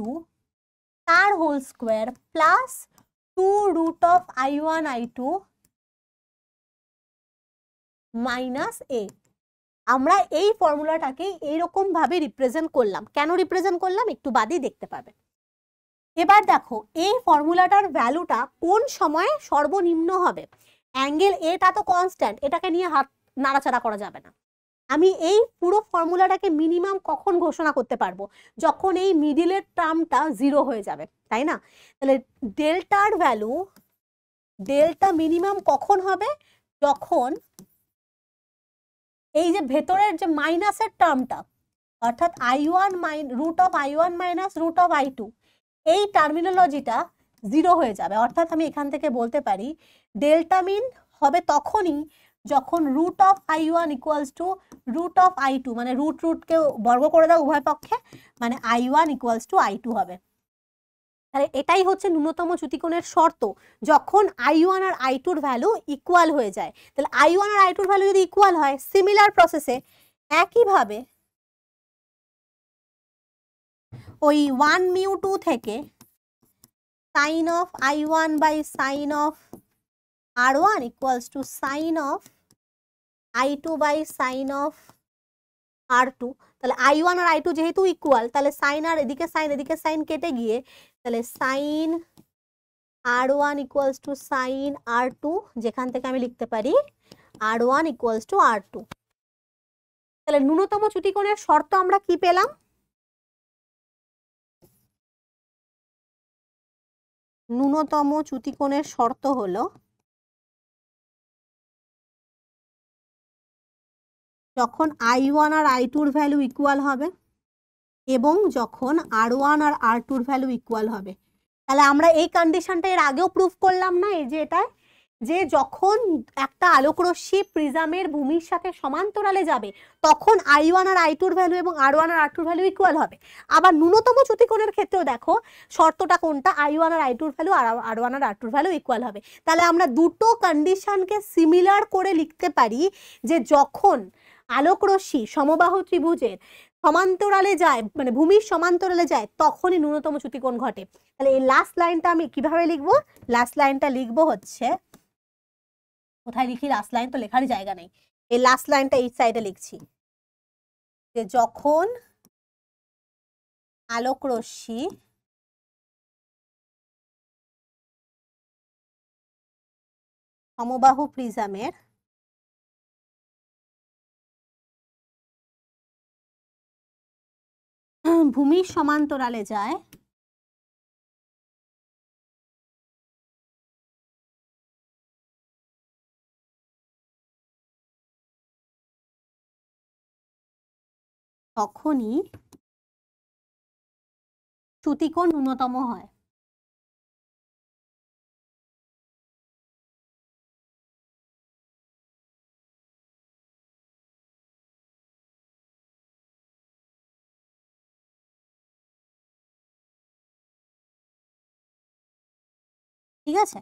তার whole square plus 2 root of I1 I2 minus a। আমরা এই ফর্মুলাটাকে এইরকম ভাবে রিপ্রেজেন্ট করলাম। কেন রিপ্রেজেন্ট করলাম একটু বাদেই দেখতে পাবে। এবার দেখো এই ফর্মুলাটার ভ্যালুটা কোন সময়ে সর্বনিম্ন হবে। অ্যাঙ্গেল এটা তো কনস্ট্যান্ট, এটাকে নিয়ে হাত নাড়াচাড়া করা যাবে না। আমি এই পুরো ফর্মুলাটাকে মিনিমাম কখন ঘোষণা করতে পারবো, যখন এই মিডিলের টার্মটা 0 হয়ে যাবে, তাই না? তাহলে ডেল্টার ভ্যালু, ডেল্টা মিনিমাম কখন হবে, যখন এই যে ভেতরের যে মাইনাসের টার্মটা, অর্থাৎ I1 root of I1 minus root of I2, এই টার্মিনোলজিটা 0 হয়ে যাবে। অর্থাৎ আমি এখান থেকে বলতে পারি ডেল্টা মিন হবে তখনই যখন root of I1 equals to root of I2, মানে রুট রুটকে বর্গ করে দাও উভয় পক্ষে, মানে I1 ইকুয়ালস টু I2 হবে। তাহলে এটাই হচ্ছে ন্যূনতম চ্যুতিকোণের শর্ত, যখন I1 আর I2 এর ভ্যালু ইকুয়াল হয়ে যায়। তাহলে I1 আর I2 এর ভ্যালু যদি ইকুয়াল হয়, সিমিলার প্রসেসে একইভাবে ওই 1 মিউ 2 থেকে sine of I1 by sine of R1 equals to sine of I2 by sine of R2। তাহলে I1 আর I2 যেহেতু ইকুয়াল, তাহলে সাইন আর এদিকে সাইন কেটে গিয়ে তাহলে sign R1 equals to sign R2, যেখান থেকে আমি লিখতে পারি R1 ইকুয়ালস টু R2। তাহলে ন্যূনতম চ্যুতিকোণের শর্ত আমরা কি পেলাম? ন্যূনতম চ্যুতিকোণের শর্ত হলো যখন I1 আর I2 এর ভ্যালু ইকুয়াল হবে এবং যখন R1 আর R2 এর ভ্যালু ইকুয়াল হবে। তাহলে আমরা এই কন্ডিশনটা এর আগেও প্রুফ করলাম না, এই যে এটা, যে যখন একটা আলোকরশ্মি প্রিজমের ভূমির সাথে সমান্তরালে যাবে তখন I1 আর I2 এর ভ্যালু এবং R1 আর R2 এর ভ্যালু ইকুয়াল হবে। আবার ন্যূনতম চ্যুতিকোণের ক্ষেত্রেও দেখো শর্তটা কোনটা, I1 আর I2 এর ভ্যালু আর R1 আর R2 এর ভ্যালু ইকুয়াল হবে। তাহলে আমরা দুটো কন্ডিশনকে সিমিলার করে লিখতে পারি, যে যখন আলোকরশ্মি সমবাহু ত্রিভুজের সমান্তরালে যায়, মানে ভূমির সমান্তরালে যায়, তখনই ন্যূনতম চ্যুতিকোণ ঘটে। তাহলে এই লাস্ট লাইনটা আমি কিভাবে লিখবো? লাস্ট লাইনটা লিখবো হচ্ছে, কোথায় লিখি লাস্ট লাইন, তো লেখার জায়গা নেই, এই লাস্ট লাইনটা এই সাইডে লিখছি, যে যখন আলোকরশ্মি সমবাহু প্রিজমের ভূমির সমান্তরালে যায় তখনই চ্যুতিকোণ ন্যূনতম হয়। ঠিক আছে,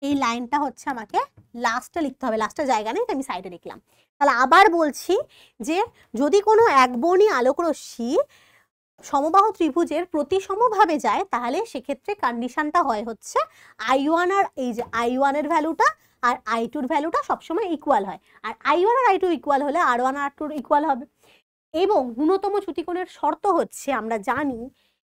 এই লাইনটা হচ্ছে আমাকে লাস্টে লিখতে হবে, লাস্টের জায়গা নেই, আমি সাইডে লিখলাম। তাহলে আবার বলছি, যে যদি কোনো একবর্ণী আলোকরশ্মি সমবাহু ত্রিভুজের প্রতিসমভাবে যায়, তাহলে সেক্ষেত্রে কন্ডিশনটা হয় হচ্ছে I1 আর এই যে I1 এর ভ্যালুটা আর I2 এর ভ্যালুটা সবসময় ইকুয়াল হয়, আর I1 আর I2 ইকুয়াল হলে R1 আর R2 ইকুয়াল হবে। এবং ন্যূনতম চ্যুতিকোণের শর্ত হচ্ছে, আমরা জানি,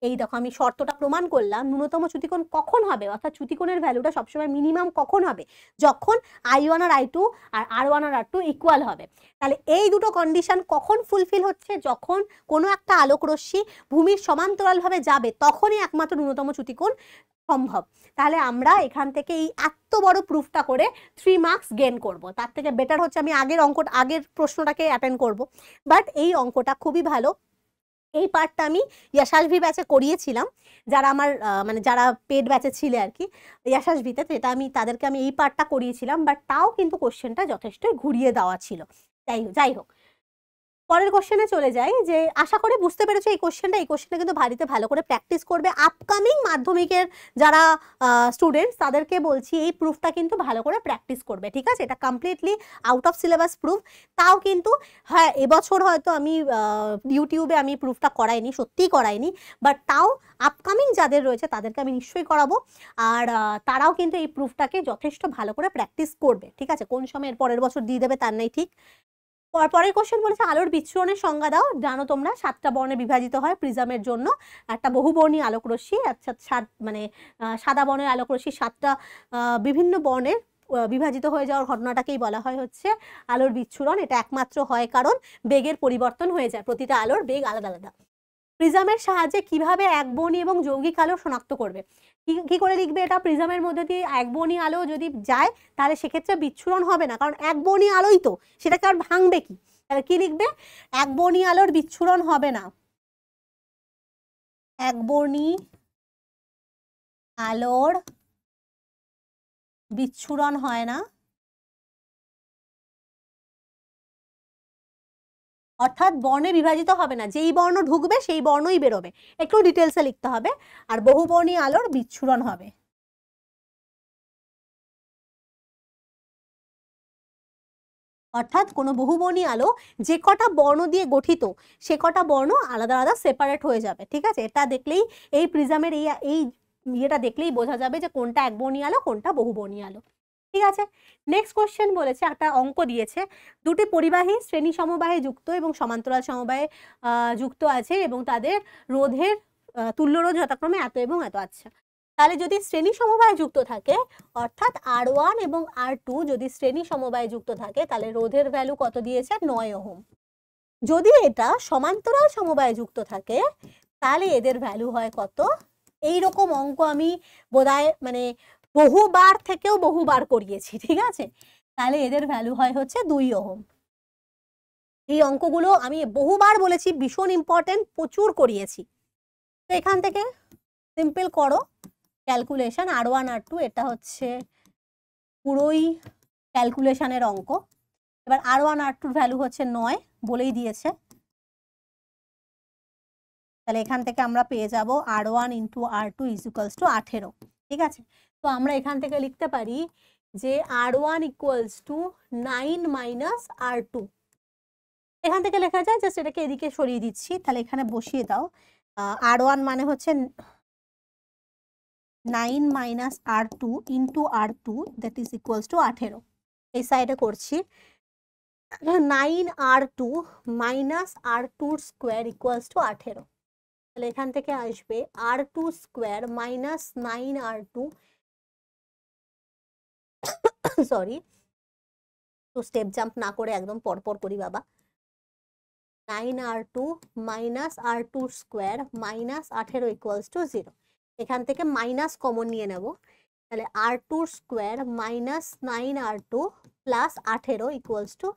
এই দেখো আমি শর্তটা প্রমাণ করলাম, ন্যূনতম চ্যুতিকোণ কখন হবে, অর্থাৎ চ্যুতিকোণের ভ্যালুটা সবসময় মিনিমাম কখন হবে, যখন I1 আর I2 আর R1 আর R2 ইকুয়াল হবে। তাহলে এই দুটো কন্ডিশন কখন ফুলফিল হচ্ছে, যখন কোনো একটা আলোকরশ্মি ভূমির সমান্তরালভাবে যাবে, তখনই একমাত্র ন্যূনতম চ্যুতিকোণ সম্ভব। তাহলে আমরা এখান থেকে এই এত বড় প্রুফটা করে 3 মার্কস গেইন করব। তার থেকে বেটার হচ্ছে আমি আগের প্রশ্নটাকে অ্যাটেন্ড করব। বাট এই অঙ্কটা খুবই ভালো, এই পার্টটা আমি ইয়াশাসভি ব্যাচে করিয়েছিলাম, যারা আমার মানে যারা পেড ব্যাচে ছিল আর কি ইয়াশাসভিতে, তো এটা তাদেরকে আমি এই পার্টটা করিয়েছিলাম, বাট তাও কিন্তু কোশ্চেনটা যথেষ্টই ঘুরিয়ে দেওয়া ছিল। যাই হোক, পরের কোশ্চেনে চলে যাই। যে আশা করি বুঝতে পেরেছো এই কোশ্চেনটা কিন্তু বাড়িতে ভালো করে প্র্যাকটিস করবে। আপকামিং মাধ্যমিকের যারা স্টুডেন্টস, তাদেরকে বলছি এই প্রুফটা কিন্তু ভালো করে প্র্যাকটিস করবে, ঠিক আছে? এটা completely out of syllabus proof, তাও কিন্তু হ্যাঁ এবছর হয়তো আমি ইউটিউবে আমি প্রুফটা করাইনি, সত্যিই করাইনি, বাট তাও আপকামিং যাদের রয়েছে তাদেরকে আমি নিশ্চয়ই করাবো, আর তারাও কিন্তু এই প্রুফটাকে যথেষ্ট ভালো করে প্র্যাকটিস করবে, ঠিক আছে? কোন সময় এর পরের বছর দিয়ে দেবে তার নাই ঠিক। পরের কোশ্চেন বলেছে আলোর বিচ্ছুরণের সংজ্ঞা দাও। জানো তোমরা 7টা বর্ণে বিভাজিত হয় প্রিজমের জন্য। একটা বহুবর্ণী আলোক রশ্মি, আচ্ছা মানে সাদা বর্ণের আলোক রশ্মি 7টা বিভিন্ন বর্ণের বিভাজিত হয়ে যাওয়ার ঘটনাটাকেই বলা হয় হচ্ছে আলোর বিচ্ছুরণ। এটা একমাত্র হয় কারণ বেগের পরিবর্তন হয়ে যায়, প্রতিটা আলোর বেগ আলাদা আলাদা। প্রিজমের সাহায্যে কিভাবে একবর্ণী এবং যৌগিক আলো শনাক্ত করবে? কি করে লিখবে এটা? প্রিজমের মধ্যে দিয়ে একবর্ণী আলো যদি যায় তাহলে সেক্ষেত্রে বিচ্ছুরণ হবে না, কারণ একবর্ণী আলোই তো, সেটাকে আর ভাঙবে কি? তাহলে কি লিখবে? একবর্ণী আলোর বিচ্ছুরণ হবে না, একবর্ণী আলোর বিচ্ছুরণ হয় না, অর্থাৎ বর্ণে বিভাজিত হবে না, যেই বর্ণ ঢুকবে সেই বর্ণই বেরোবে। একটু ডিটেলসে লিখতে হবে। আর বহুবর্ণী আলোর বিচ্ছুরণ হবে। অর্থাৎ কোনো বহুবর্ণী আলো যে কটা বর্ণ দিয়ে গঠিত সে কটা বর্ণ আলাদা আলাদা সেপারেট হয়ে যাবে। ঠিক আছে, এটা দেখলেই এই প্রিজমের এই ইয়েটা দেখলেই বোঝা যাবে যে কোনটা একবর্ণী আলো কোনটা বহুবর্ণী আলো। ঠিক আছে, নেক্সট কোশ্চেন বলেছে, একটা অঙ্ক দিয়েছে, দুটি পরিবাহী শ্রেণী সমবায়ে যুক্ত এবং সমান্তরাল সমবায়ে যুক্ত আছে এবং তাদের রোধের তুল্যরোধ যথাক্রমে এত এবং এত। আচ্ছা, তাহলে যদি শ্রেণী সমবায়ে যুক্ত থাকে অর্থাৎ R1 এবং R2 যদি শ্রেণী সমবায়ে যুক্ত থাকে তাহলে রোধের ভ্যালু কত দিয়েছে? 9 ওহম। যদি এটা সমান্তরাল সমবায়ে যুক্ত থাকে তাহলে এদের ভ্যালু হয় কত? এই রকম অঙ্ক আমি বোধহয় মানে বহুবার থেকেও বহুবার করিয়েছি। ঠিক আছে, তাহলে এদের ভ্যালু হয় হচ্ছে 2 ওহম। এই অঙ্কগুলো আমি বহুবার বলেছি, ভীষণ ইম্পর্টেন্ট, প্রচুর করিয়েছি। তো এখান থেকে সিম্পল করো ক্যালকুলেশন R1 R2, এটা হচ্ছে পুরোই ক্যালকুলেশনের অঙ্ক। এবার R1 R2 ভ্যালু হচ্ছে 9 বলেই দিয়েছে, তাহলে এখান থেকে আমরা পেয়ে যাব R1 into R2 is equals two 18। ঠিক আছে, তো আমরা এখান থেকে লিখতে পারি যে R1 equals two 9 minus R2। এখান থেকে লেখা যায়, জাস্ট এটাকে এদিকে সরিয়ে দিচ্ছি, তাহলে এখানে বসিয়ে দাও। R1 মানে হচ্ছে 9 minus R2 into R2 that is equals two 18। এই সাইডে করছি 9 R2 minus R2 square equals to 18। তাহলে এখান থেকে আসবে R2 square minus 9 R2, sorry তো স্টেপ জাম্প না করে একদম পরপর করি বাবা। 9 R2 minus R2 square minus 18 equals to 0। এখান থেকে মাইনাস কমন নিয়ে নেব, তাহলে R2 square minus 9 R2 plus 18 equals to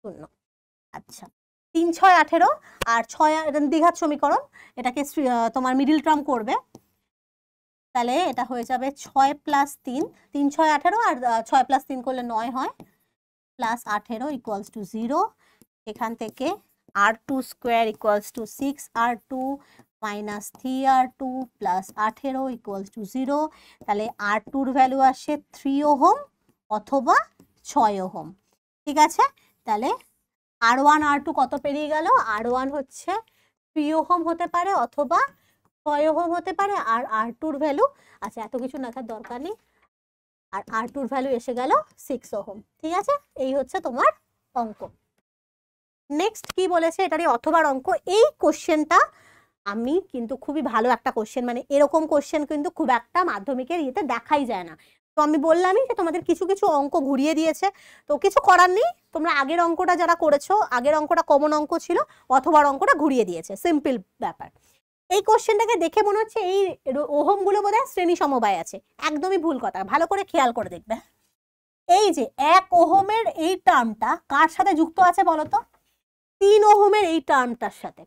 0। আচ্ছা, 3 6 18 আর 6 দ্বিঘাত সমীকরণ, এটাকে তোমার মিডিল টার্ম করবে, তাহলে এটা হয়ে যাবে 6 প্লাস 3, 3 6 18 আর 6 প্লাস 3 করলে 9 হয়, প্লাস 18 ইকুয়ালস টু 0। এখান থেকে R2 square equals to 6 R2 minus 3 R2 plus 18 equals to 0। তাহলে R2 ভ্যালু আসে 3 ওহম অথবা 6 ওহম। ঠিক আছে, তাহলে R1 R2 কত পেরিয়ে গেল? R1 হচ্ছে 3 ওহম হতে পারে অথবা 6 ওহম হতে পারে, আর R2 ভ্যালু, আচ্ছা এত কিছু লেখার দরকার নেই, আর R2 ভ্যালু এসে গেল 6 ওহম। ঠিক আছে, এই হচ্ছে তোমার অঙ্ক। নেক্সট কি বলেছে, এটারই অথবার অঙ্ক। এই কোশ্চেনটা আমি কিন্তু খুবই ভালো একটা কোশ্চেন, মানে এরকম কোশ্চেন কিন্তু খুব একটা মাধ্যমিকের ইয়েতে দেখাই যায় না। তো আমি বললামই যে তোমাদের কিছু কিছু অঙ্ক ঘুরিয়ে দিয়েছে, তো কিছু করার নেই, তোমরা আগের অঙ্কটা যারা করেছো, আগের অঙ্কটা কমন অঙ্ক ছিল, অথবার অঙ্কটা ঘুরিয়ে দিয়েছে, সিম্পল ব্যাপার। এই কোশ্চেনটাকে দেখে মনে হচ্ছে এই ওহমগুলো বোধহয় শ্রেণী সমবায় আছে, একদমই ভুল কথা, ভালো করে খেয়াল করে দেখবে। এই যে 1 ওহমের এই টার্মটা কার সাথে যুক্ত আছে বলো তো? 3 ওহমের এই টার্মটার সাথে।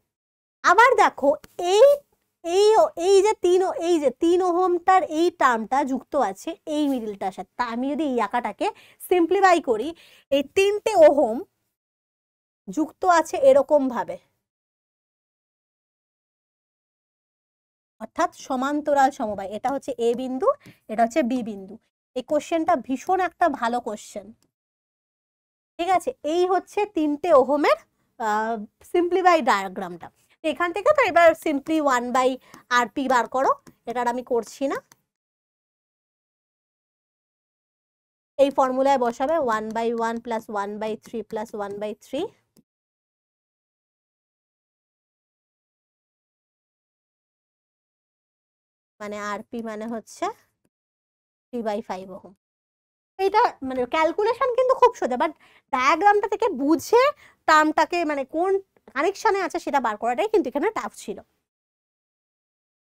আবার দেখো এই এই এই যে 3 ওহমটার এই টার্মটা যুক্ত আছে এই মিডিলটার সাথে। তা আমি যদি এই আঁকাটাকে সিম্পলিফাই করি, এই 3টে ওহম যুক্ত আছে এরকম ভাবে, অর্থাৎ সমান্তরাল সমবায়। এটা হচ্ছে এ বিন্দু, এটা হচ্ছে বি বিন্দু। এই কোশ্চেনটা ভীষণ একটা ভালো কোশ্চেন। ঠিক আছে, এই হচ্ছে 3টে ওহমের সিম্পলিফাই ডায়াগ্রামটা। এখান থেকে তো এবার সিম্পলি 1/RP বার করো, এটা আমি করছি না, এই ফর্মুলায় বসাবে 1/1 প্লাস 1/3 প্লাস 1/3 মানে আরপি মানে হচ্ছে 3/5 ওহম। এইটা মানে ক্যালকুলেশন কিন্তু খুব সোজা, বাট ডায়াগ্রামটা থেকে বুঝে টার্মটাকে মানে কোন কানেকশনে আছে সেটা বার করাটাই কিন্তু এখানে টাফ ছিল।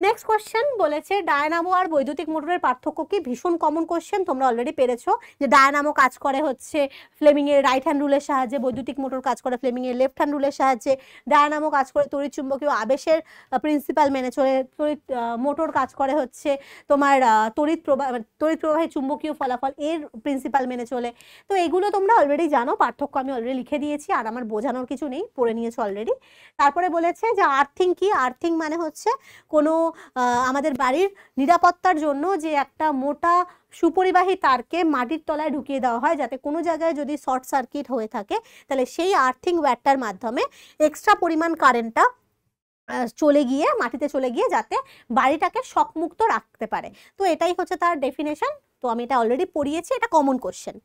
নেক্সট কোশ্চেন বলেছে ডায়নামো আর বৈদ্যুতিক মোটরের পার্থক্য কি? ভীষণ কমন কোশ্চেন, তোমরা অলরেডি পেরেছো যে ডায়নামো কাজ করে হচ্ছে ফ্লেমিং এর রাইট হ্যান্ড রুলের সাহায্যে, বৈদ্যুতিক মোটর কাজ করে ফ্লেমিং এর লেফট হ্যান্ড রুলের সাহায্যে। ডায়নামো কাজ করে তড়িৎ চুম্বকীয় আবেশের প্রিন্সিপাল মেনে চলে, তড়িৎ মোটর কাজ করে হচ্ছে তোমার তড়িৎ প্রবাহে চুম্বকীয় ফলাফল এর প্রিন্সিপাল মেনে চলে। তো এগুলো তোমরা অলরেডি জানো, পার্থক্য আমি অলরেডি লিখে দিয়েছি, আর আমার বোঝানোর কিছু নেই, পড়ে নিয়েছো অলরেডি। তারপরে বলেছে যে আর্থিং কি? আর্থিং মানে হচ্ছে কোনো আমাদের বাড়ির নিরাপত্তার জন্য যে একটা মোটা সুপরিবাহী তারকে মাটির তলায় ঢুকিয়ে দেওয়া হয়, যাতে কোনো জায়গায় যদি শর্ট সার্কিট হয়ে থাকে তাহলে সেই আর্থিং ওয়্যারটার মাধ্যমে এক্সট্রা পরিমাণ কারেন্টটা চলে গিয়ে মাটিতে চলে গিয়ে যাতে বাড়িটাকে শকমুক্ত রাখতে পারে। তো এটাই হচ্ছে তার ডেফিনেশন। তো আমি এটা অলরেডি পড়িয়েছি, এটা কমন কোশ্চেন।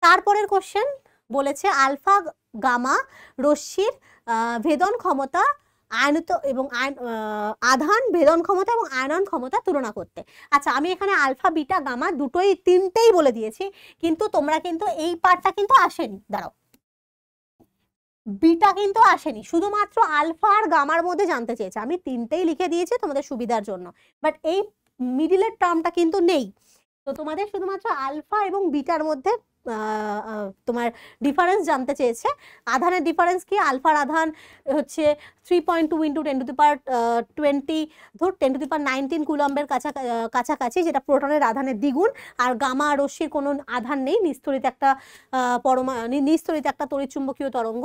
তারপরের কোশ্চেন বলেছে আলফা গামা রশ্মির ভেদন ক্ষমতা আয়নিত এবং আধান ভেদন ক্ষমতা এবং আয়নন ক্ষমতা তুলনা করতে। আচ্ছা, আমি এখানে আলফা বিটা গামা দুটোই তিনটেই বলে দিয়েছি, কিন্তু তোমরা কিন্তু এই পার্টটা কিন্তু আসেনি, দাঁড়াও, বিটা কিন্তু আসেনি, শুধুমাত্র আলফা আর গামার মধ্যে জানতে চেয়েছে। আমি তিনটেই লিখে দিয়েছি তোমাদের সুবিধার জন্য, বাট এই মিডিলের টার্মটা কিন্তু নেই। তো তোমাদের শুধুমাত্র আলফা এবং বিটার মধ্যে তোমার ডিফারেন্স জানতে চেয়েছে। আধানের ডিফারেন্স কি? আলফার আধান হচ্ছে 3.2 × 10⁻20 ধর 10⁻19 কুলম্বের কাছাকাছি, যেটা প্রোটনের আধানের দ্বিগুণ। আর গামা রশ্মির কোনো আধান নেই, নিস্তরিত একটা নিস্তরিত একটা তড়িৎচুম্বকীয় তরঙ্গ।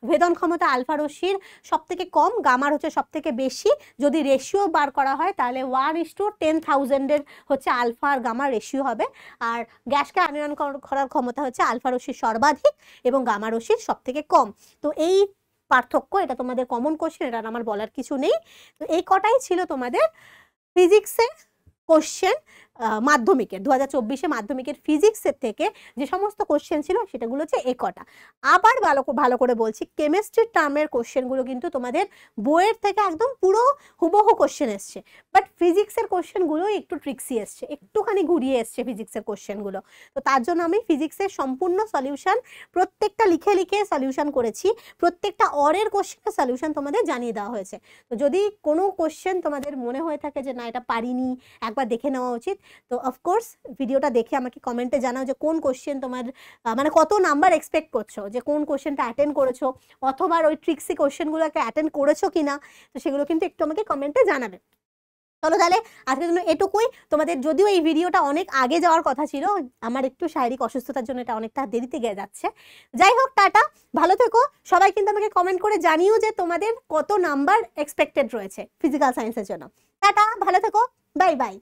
ভেদন ক্ষমতা আলফা রশ্মির সব থেকে কম, গামার হচ্ছে সব থেকে বেশি। যদি রেশিও বার করা হয় তাহলে 1:10,000 হচ্ছে আলফা আর গামার রেশিও হবে। আর গ্যাসকে আয়নীকরণ করার ক্ষমতা হচ্ছে আলফা রশ্মির সর্বাধিক এবং গামা রশ্মির সব থেকে কম। তো এই পার্থক্য, এটা তোমাদের কমন কোশ্চেন, এটা আমার বলার কিছু নেই। তো এই কটাই ছিল তোমাদের ফিজিক্সের কোশ্চেন মাধ্যমিকের 2024 মাধ্যমিকের ফিজিক্সের থেকে যে সমস্ত কোশ্চেন ছিল সেটাগুলো হচ্ছে এ কটা। আবার ভালো করে বলছি, কেমিস্ট্রির টার্মের কোশ্চেনগুলো কিন্তু তোমাদের বইয়ের থেকে একদম পুরো হুবহু কোশ্চেন এসছে, বাট ফিজিক্সের কোশ্চেনগুলো একটু ট্রিক্সি এসছে, একটুখানি ঘুরিয়ে এসছে ফিজিক্সের কোশ্চেনগুলো। তো তার জন্য আমি ফিজিক্সের সম্পূর্ণ সলিউশন প্রত্যেকটা লিখে লিখে সলিউশন করেছি, প্রত্যেকটা অরের কোশ্চেনের সলিউশন তোমাদের জানিয়ে দেওয়া হয়েছে। তো যদি কোনো কোশ্চেন তোমাদের মনে হয়ে থাকে যে না এটা পারিনি, একবার দেখে নেওয়া উচিত, তো অফকোর্স ভিডিওটা দেখে আমাকে কমেন্টে জানাও যে কোন কোশ্চেন তোমার মানে কত নাম্বার এক্সপেক্ট করছো, যে কোন কোশ্চেনটা অ্যাটেন্ড করেছো, অথবা ওই ট্রিক্সি কোশ্চেনগুলোকে অ্যাটেন্ড করেছো কিনা। তো সেগুলো কিন্তু একটু আমাকে কমেন্টে জানাবে। চলো তাহলে আজকের জন্য এটুকুই। তোমাদের যদিও এই ভিডিওটা অনেক আগে যাওয়ার কথা ছিল, আমার একটু শারীরিক অসুস্থতার জন্য এটা অনেকটা দেরিতে গিয়ে যাচ্ছে। যাই হোক, টাটা, ভালো থেকো সবাই। কিন্তু আমাকে কমেন্ট করে জানিও যে তোমাদের কত নাম্বার এক্সপেক্টেড রয়েছে ফিজিক্যাল সায়েন্সের জন্য। টাটা, ভালো থেকো, বাই বাই।